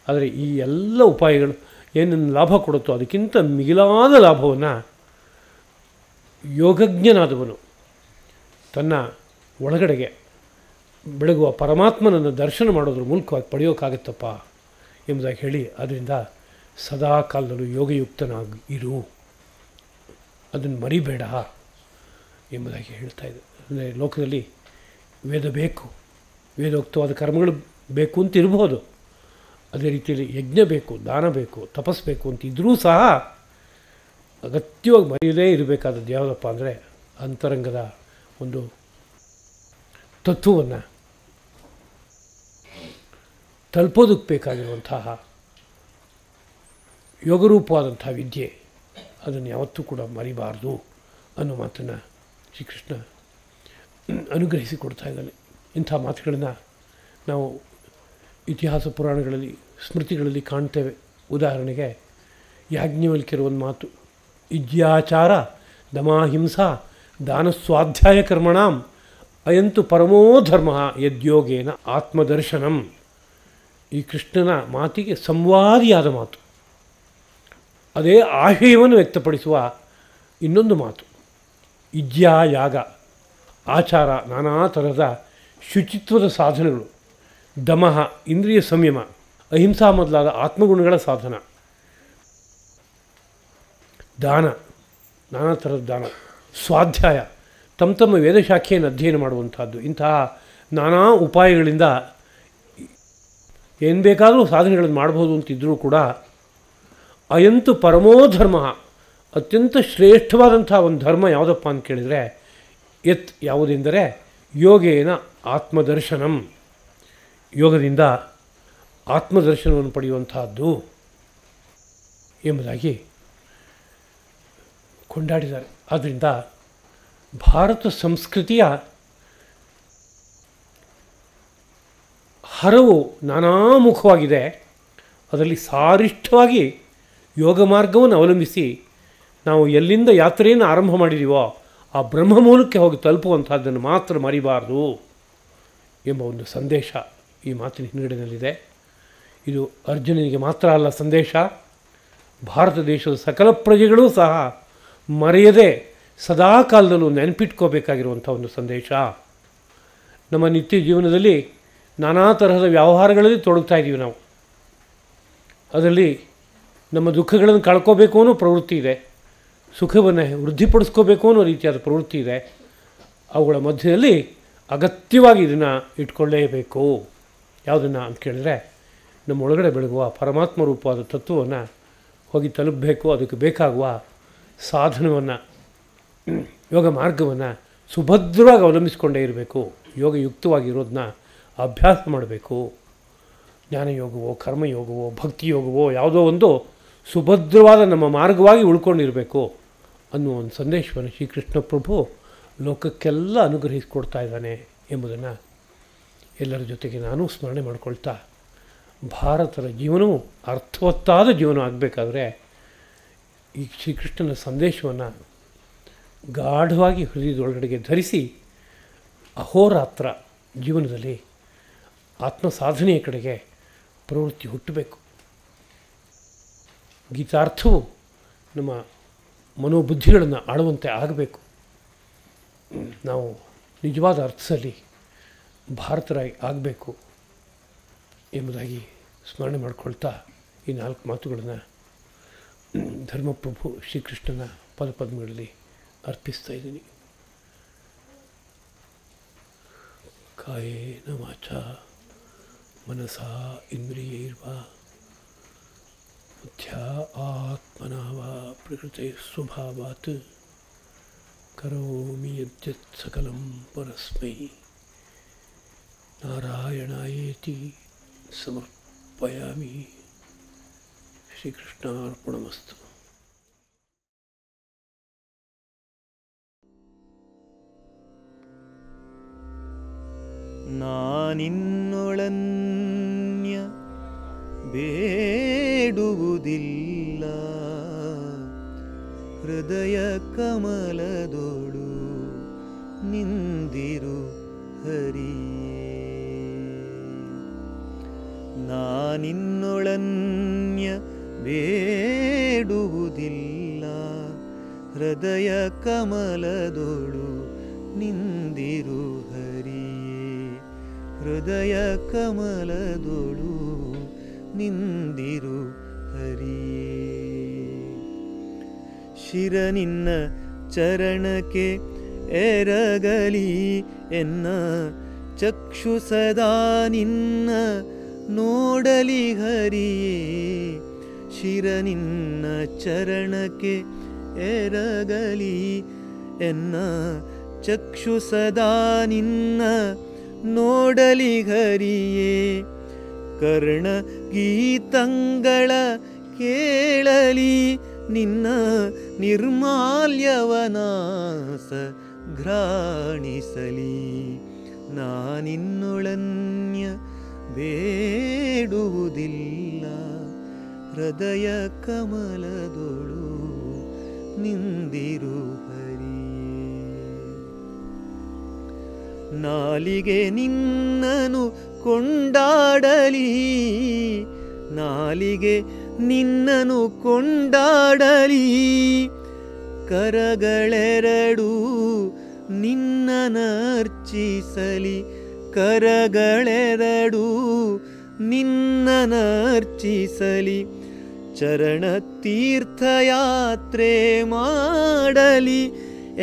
ಆದರೆ ಈ ಎಲ್ಲ ಉಪಾಯಗಳು ಏನನ್ನು ಲಾಭ ಕೊಡುತ್ತೋ ಅದಕ್ಕಿಂತ ಮಿಗಿಲಾದ ಲಾಭವನ್ನು ಯೋಗಜ್ಞನಾದವನು ತನ್ನ ಒಳಗಡೆಗೆ ಬೆಳಗುವ ಪರಮಾತ್ಮನನ್ನು ದರ್ಶನ ಮಾಡೋದ್ರ ಮೂಲಕವಾಗಿ ಪಡೆಯೋಕ್ಕಾಗತ್ತಪ್ಪ ಎಂಬುದಾಗಿ ಹೇಳಿ, ಅದರಿಂದ ಸದಾ ಕಾಲದಲ್ಲೂ ಯೋಗಯುಕ್ತನಾಗಿ ಇರು, ಅದನ್ನು ಮರಿಬೇಡ ಎಂಬುದಾಗಿ ಹೇಳ್ತಾ ಇದೆ. ಅಂದರೆ ಲೋಕದಲ್ಲಿ ವೇದ ಬೇಕು, ವೇದೋಕ್ತವಾದ ಕರ್ಮಗಳು ಬೇಕು ಅಂತ ಇರ್ಬೋದು, ಅದೇ ರೀತಿಯಲ್ಲಿ ಯಜ್ಞ ಬೇಕು, ದಾನ ಬೇಕು, ತಪಸ್ಸು ಬೇಕು ಅಂತ ಇದ್ದರೂ ಸಹ ಅಗತ್ಯವಾಗಿ ಮರೆಯದೇ ಇರಬೇಕಾದದ್ದು ಯಾವುದಪ್ಪ ಅಂದರೆ ಅಂತರಂಗದ ಒಂದು ತತ್ವವನ್ನು ತಲುಪೋದಕ್ಕೆ ಬೇಕಾಗಿರುವಂತಹ ಯೋಗರೂಪವಾದಂಥ ವಿದ್ಯೆ, ಅದನ್ನು ಯಾವತ್ತೂ ಕೂಡ ಮರಿಬಾರ್ದು ಅನ್ನೋ ಮಾತನ್ನು ಶ್ರೀಕೃಷ್ಣ ಅನುಗ್ರಹಿಸಿಕೊಡ್ತಾ ಇದ್ದಾನೆ. ಇಂಥ ಮಾತುಗಳನ್ನು ನಾವು ಇತಿಹಾಸ ಪುರಾಣಗಳಲ್ಲಿ, ಸ್ಮೃತಿಗಳಲ್ಲಿ ಕಾಣ್ತೇವೆ. ಉದಾಹರಣೆಗೆ ಯಾಜ್ಞವಲ್ಕ್ಯರ ಒಂದು ಮಾತು, ಇಜ್ಯಾಚಾರ ದಮಾಹಿಂಸಾ ದಾನಸ್ವಾಧ್ಯಾಯ ಕರ್ಮಣಾಂ ಅಯಂತು ಪರಮೋ ಧರ್ಮ ಯದ್ಯೋಗೇನ ಆತ್ಮದರ್ಶನಂ. ಈ ಕೃಷ್ಣನ ಮಾತಿಗೆ ಸಂವಾದಿಯಾದ ಮಾತು, ಅದೇ ಆಶಯವನ್ನು ವ್ಯಕ್ತಪಡಿಸುವ ಇನ್ನೊಂದು ಮಾತು. ಇಜ್ಯಾ ಯಾಗ, ಆಚಾರ, ನಾನಾ ಥರದ ಶುಚಿತ್ವದ ಸಾಧನಗಳು, ದಮಃ ಇಂದ್ರಿಯ ಸಂಯಮ, ಅಹಿಂಸಾ ಮೊದಲಾದ ಆತ್ಮಗುಣಗಳ ಸಾಧನ, ದಾನ, ನಾನಾ ಥರದ ದಾನ, ಸ್ವಾಧ್ಯಾಯ, ತಮ್ಮ ವೇದಶಾಖೆಯನ್ನು ಅಧ್ಯಯನ ಮಾಡುವಂಥದ್ದು. ಇಂತಹ ನಾನಾ ಉಪಾಯಗಳಿಂದ ಏನು ಬೇಕಾದರೂ ಸಾಧನೆಗಳನ್ನು ಮಾಡ್ಬೋದು ಅಂತಿದ್ದರೂ ಕೂಡ ಅಯಂತು ಪರಮೋ ಧರ್ಮ, ಅತ್ಯಂತ ಶ್ರೇಷ್ಠವಾದಂಥ ಒಂದು ಧರ್ಮ ಯಾವುದಪ್ಪ ಅಂತ ಕೇಳಿದರೆ ಯತ್ ಯಾವುದೆಂದರೆ ಯೋಗೇನ ಆತ್ಮದರ್ಶನಂ, ಯೋಗದಿಂದ ಆತ್ಮದರ್ಶನವನ್ನು ಪಡೆಯುವಂತಹದ್ದು ಎಂಬುದಾಗಿ ಕೊಂಡಾಡಿದ್ದಾರೆ. ಆದ್ದರಿಂದ ಭಾರತ ಸಂಸ್ಕೃತಿಯ ಹರವು ನಾನಾಮುಖವಾಗಿದೆ. ಅದರಲ್ಲಿ ಸಾರಿಷ್ಠವಾಗಿ ಯೋಗ ಮಾರ್ಗವನ್ನು ಅವಲಂಬಿಸಿ ನಾವು ಎಲ್ಲಿಂದ ಯಾತ್ರೆಯನ್ನು ಆರಂಭ ಮಾಡಿದ್ದೀವೋ ಆ ಬ್ರಹ್ಮ ಮೂಲಕ್ಕೆ ಹೋಗಿ ತಲುಪುವಂಥದ್ದನ್ನು ಮಾತ್ರ ಮರಿಬಾರ್ದು ಎಂಬ ಒಂದು ಸಂದೇಶ ಈ ಮಾತಿನ ಹಿನ್ನೆಲೆಯಲ್ಲಿದೆ. ಇದು ಅರ್ಜುನನಿಗೆ ಮಾತ್ರ ಅಲ್ಲ ಸಂದೇಶ, ಭಾರತ ದೇಶದ ಸಕಲ ಪ್ರಜೆಗಳೂ ಸಹ ಮರೆಯದೆ ಸದಾ ಕಾಲದಲ್ಲೂ ನೆನಪಿಟ್ಕೋಬೇಕಾಗಿರುವಂಥ ಒಂದು ಸಂದೇಶ. ನಮ್ಮ ನಿತ್ಯ ಜೀವನದಲ್ಲಿ ನಾನಾ ತರಹದ ವ್ಯವಹಾರಗಳಲ್ಲಿ ತೊಡಗ್ತಾ ಇದ್ದೀವಿ ನಾವು. ಅದರಲ್ಲಿ ನಮ್ಮ ದುಃಖಗಳನ್ನು ಕಳ್ಕೋಬೇಕು ಅನ್ನೋ ಪ್ರವೃತ್ತಿ ಇದೆ, ಸುಖವನ್ನು ವೃದ್ಧಿಪಡಿಸ್ಕೋಬೇಕು ಅನ್ನೋ ರೀತಿಯಾದ ಪ್ರವೃತ್ತಿ ಇದೆ. ಅವುಗಳ ಮಧ್ಯದಲ್ಲಿ ಅಗತ್ಯವಾಗಿ ಇದನ್ನು ಇಟ್ಕೊಳ್ಳೇಬೇಕು. ಯಾವುದನ್ನು ಅಂತ ಕೇಳಿದ್ರೆ ನಮ್ಮ ಒಳಗಡೆ ಬೆಳಗುವ ಪರಮಾತ್ಮ ರೂಪವಾದ ತತ್ವವನ್ನು ಹೋಗಿ ತಲುಪಬೇಕು. ಅದಕ್ಕೆ ಬೇಕಾಗುವ ಸಾಧನವನ್ನು, ಯೋಗ ಮಾರ್ಗವನ್ನು ಸುಭದ್ರವಾಗಿ ಅವಲಂಬಿಸಿಕೊಂಡೇ ಇರಬೇಕು. ಯೋಗಯುಕ್ತವಾಗಿರೋದನ್ನ ಅಭ್ಯಾಸ ಮಾಡಬೇಕು. ಜ್ಞಾನಯೋಗವೋ, ಕರ್ಮಯೋಗವೋ, ಭಕ್ತಿಯೋಗವೋ ಯಾವುದೋ ಒಂದು ಸುಭದ್ರವಾದ ನಮ್ಮ ಮಾರ್ಗವಾಗಿ ಉಳ್ಕೊಂಡಿರಬೇಕು ಅನ್ನುವ ಒಂದು ಸಂದೇಶವನ್ನು ಶ್ರೀಕೃಷ್ಣ ಪ್ರಭು ಲೋಕಕ್ಕೆಲ್ಲ ಅನುಗ್ರಹಿಸಿಕೊಡ್ತಾ ಇದ್ದಾನೆ ಎಂಬುದನ್ನು ಎಲ್ಲರ ಜೊತೆಗೆ ನಾನು ಸ್ಮರಣೆ ಮಾಡಿಕೊಳ್ತಾ, ಭಾರತದ ಜೀವನವು ಅರ್ಥವತ್ತಾದ ಜೀವನ ಆಗಬೇಕಾದ್ರೆ ಈ ಶ್ರೀಕೃಷ್ಣನ ಸಂದೇಶವನ್ನು ಗಾಢವಾಗಿ ಹೃದಯದೊಳಗಡೆಗೆ ಧರಿಸಿ ಅಹೋರಾತ್ರ ಜೀವನದಲ್ಲಿ ಆತ್ಮ ಸಾಧನೆಯ ಕಡೆಗೆ ಪ್ರವೃತ್ತಿ ಹುಟ್ಟಬೇಕು. ಗೀತಾರ್ಥವು ನಮ್ಮ ಮನೋಬುದ್ಧಿಗಳನ್ನು ಆಳುವಂತೆ ಆಗಬೇಕು. ನಾವು ನಿಜವಾದ ಅರ್ಥದಲ್ಲಿ ಭಾರತರಾಗಿ ಆಗಬೇಕು ಎಂಬುದಾಗಿ ಸ್ಮರಣೆ ಮಾಡಿಕೊಳ್ತಾ ಈ 4 ಮಾತುಗಳನ್ನು ಧರ್ಮಪ್ರಭು ಶ್ರೀಕೃಷ್ಣನ ಪದಪದ್ಮಗಳಲ್ಲಿ ಅರ್ಪಿಸ್ತಾ ಇದ್ದೀನಿ. ಕಾಯೇನ ವಾಚಾ ಮನಸಾ ಇಂದ್ರಿಯೈರ್ವಾ ಬುದ್ಧ್ಯಾ ಆತ್ಮನಾ ವಾ ಪ್ರಕೃತೇ ಸ್ವಭಾವಾತ್ ಕರೋಮಿ ಯದ್ಯತ್ ಸಕಲಂ ಪರಸ್ಮೈ ನಾರಾಯಣಾಯೇತಿ ಸಮರ್ಪಯಾಮಿ. ಶ್ರೀಕೃಷ್ಣಾರ್ಪಣಮಸ್ತು. ನಾನಿನ್ನೊಳನ್ಯ ಬೇಡುವುದಿಲ್ಲ, ಹೃದಯ ಕಮಲದೊಳು ನಿಂದಿರು ಹರಿಯೇ. ನಾನಿನ್ನೊಳನ್ಯ ಬೇಡುವುದಿಲ್ಲ, ಹೃದಯ ಕಮಲದೊಳು ನಿಂದಿರು ಹರಿಯೇ. ಹೃದಯ ಕಮಲದೊಳು ನಿಂದಿರು ಹರಿಯೇ. ಶಿರ ನಿನ್ನ ಚರಣಕ್ಕೆ ಎರಗಲಿ ಎನ್ನ ಚಕ್ಷು ಸದಾ ನಿನ್ನ ನೋಡಲಿ ಹರಿಯೇ. ಶಿರ ನಿನ್ನ ಚರಣಕ್ಕೆ ಎರಗಲಿ ಎನ್ನ ಚಕ್ಷು ಸದಾ ನಿನ್ನ ನೋಡಲಿ ಹರಿಯೇ. ಕರ್ಣ ಗೀತಂಗಳ ಕೇಳಲಿ ನಿನ್ನ ನಿರ್ಮಾಲ್ಯವನಾಸ ಘ್ರಾಣಿಸಲಿ. ನಾನಿನ್ನೊಳನ್ಯ ಬೇಡುವುದಿಲ್ಲ, ಹೃದಯ ಕಮಲದೊಳು ನಿಂದಿರು ಹರಿಯೇ. ನಾಲಿಗೆ ನಿನ್ನನು ಕೊಂಡಾಡಲಿ, ನಾಲಿಗೆ ನಿನ್ನನು ಕೊಂಡಾಡಲಿ. ಕರಗಳೆರಡು ನಿನ್ನನರ್ಚಿಸಲಿ, ಕರಗಳೆರಡು ನಿನ್ನನರ್ಚಿಸಲಿ. ಚರಣ ತೀರ್ಥಯಾತ್ರೆ ಮಾಡಲಿ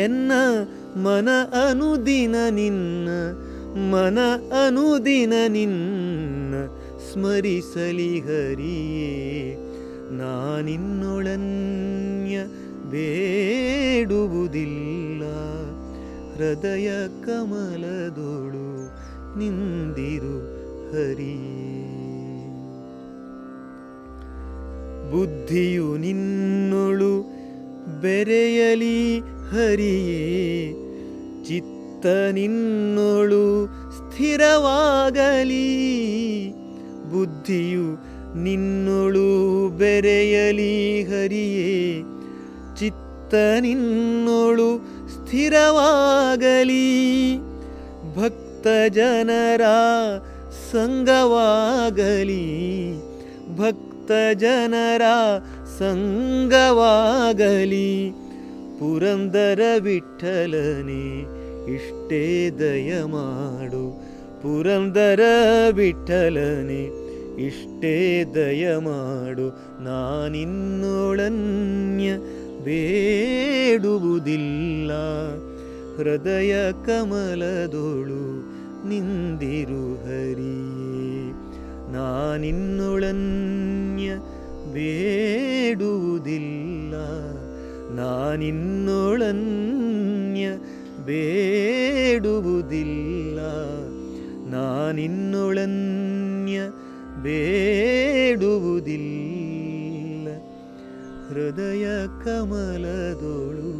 ಎನ್ನ ಮನ ಅನುದಿನ ನಿನ್ನ, ಮನ ಅನುದಿನ ನಿನ್ನ ಸ್ಮರಿಸಲಿ ಹರಿಯೇ. ನಾನಿನ್ನೊಳನ್ಯ ಬೇಡುವುದಿಲ್ಲ, ಹೃದಯ ಕಮಲದೊಳು ನಿಂದಿರು ಹರಿಯೇ. ಬುದ್ಧಿಯು ನಿನ್ನೊಳು ಬೆರೆಯಲಿ ಹರಿಯೇ. ಚಿತ್ತ ನಿನ್ನೊಳು ಸ್ಥಿರವಾಗಲಿ, ಬುದ್ಧಿಯು ನಿನ್ನೊಳು ಬೆರೆಯಲಿ ಹರಿಯೇ. ಚಿತ್ತ ನಿನ್ನೊಳು ಸ್ಥಿರವಾಗಲಿ. ಭಕ್ತ ಜನರ ಸಂಗವಾಗಲಿ, ಭಕ್ತ ಜನರ ಸಂಗವಾಗಲಿ. ಪುರಂದರ ವಿಠ್ಠಲನೇ ಇಷ್ಟೇ ದಯ ಮಾಡು, ಪುರಂದರ ವಿಠ್ಠಲನೇ ಇಷ್ಟೇ ದಯ ಮಾಡು. ನಾನಿನ್ನೊಳನ್ಯ ಬೇಡುವುದಿಲ್ಲ, ಹೃದಯ ಕಮಲದೊಳು ನಿಂದಿರು ಹರಿಯೇ. ನಾನಿನ್ನೊಳನ್ಯ ಬೇಡುವುದಿಲ್ಲ, ನಾನಿನ್ನೊಳನ್ಯ ಬೇಡುವುದಿಲ್ಲ, ನಾನಿನ್ನೊಳನ್ಯ ಬೇಡುವುದಿಲ್ಲ, ಹೃದಯ ಕಮಲದೊಳು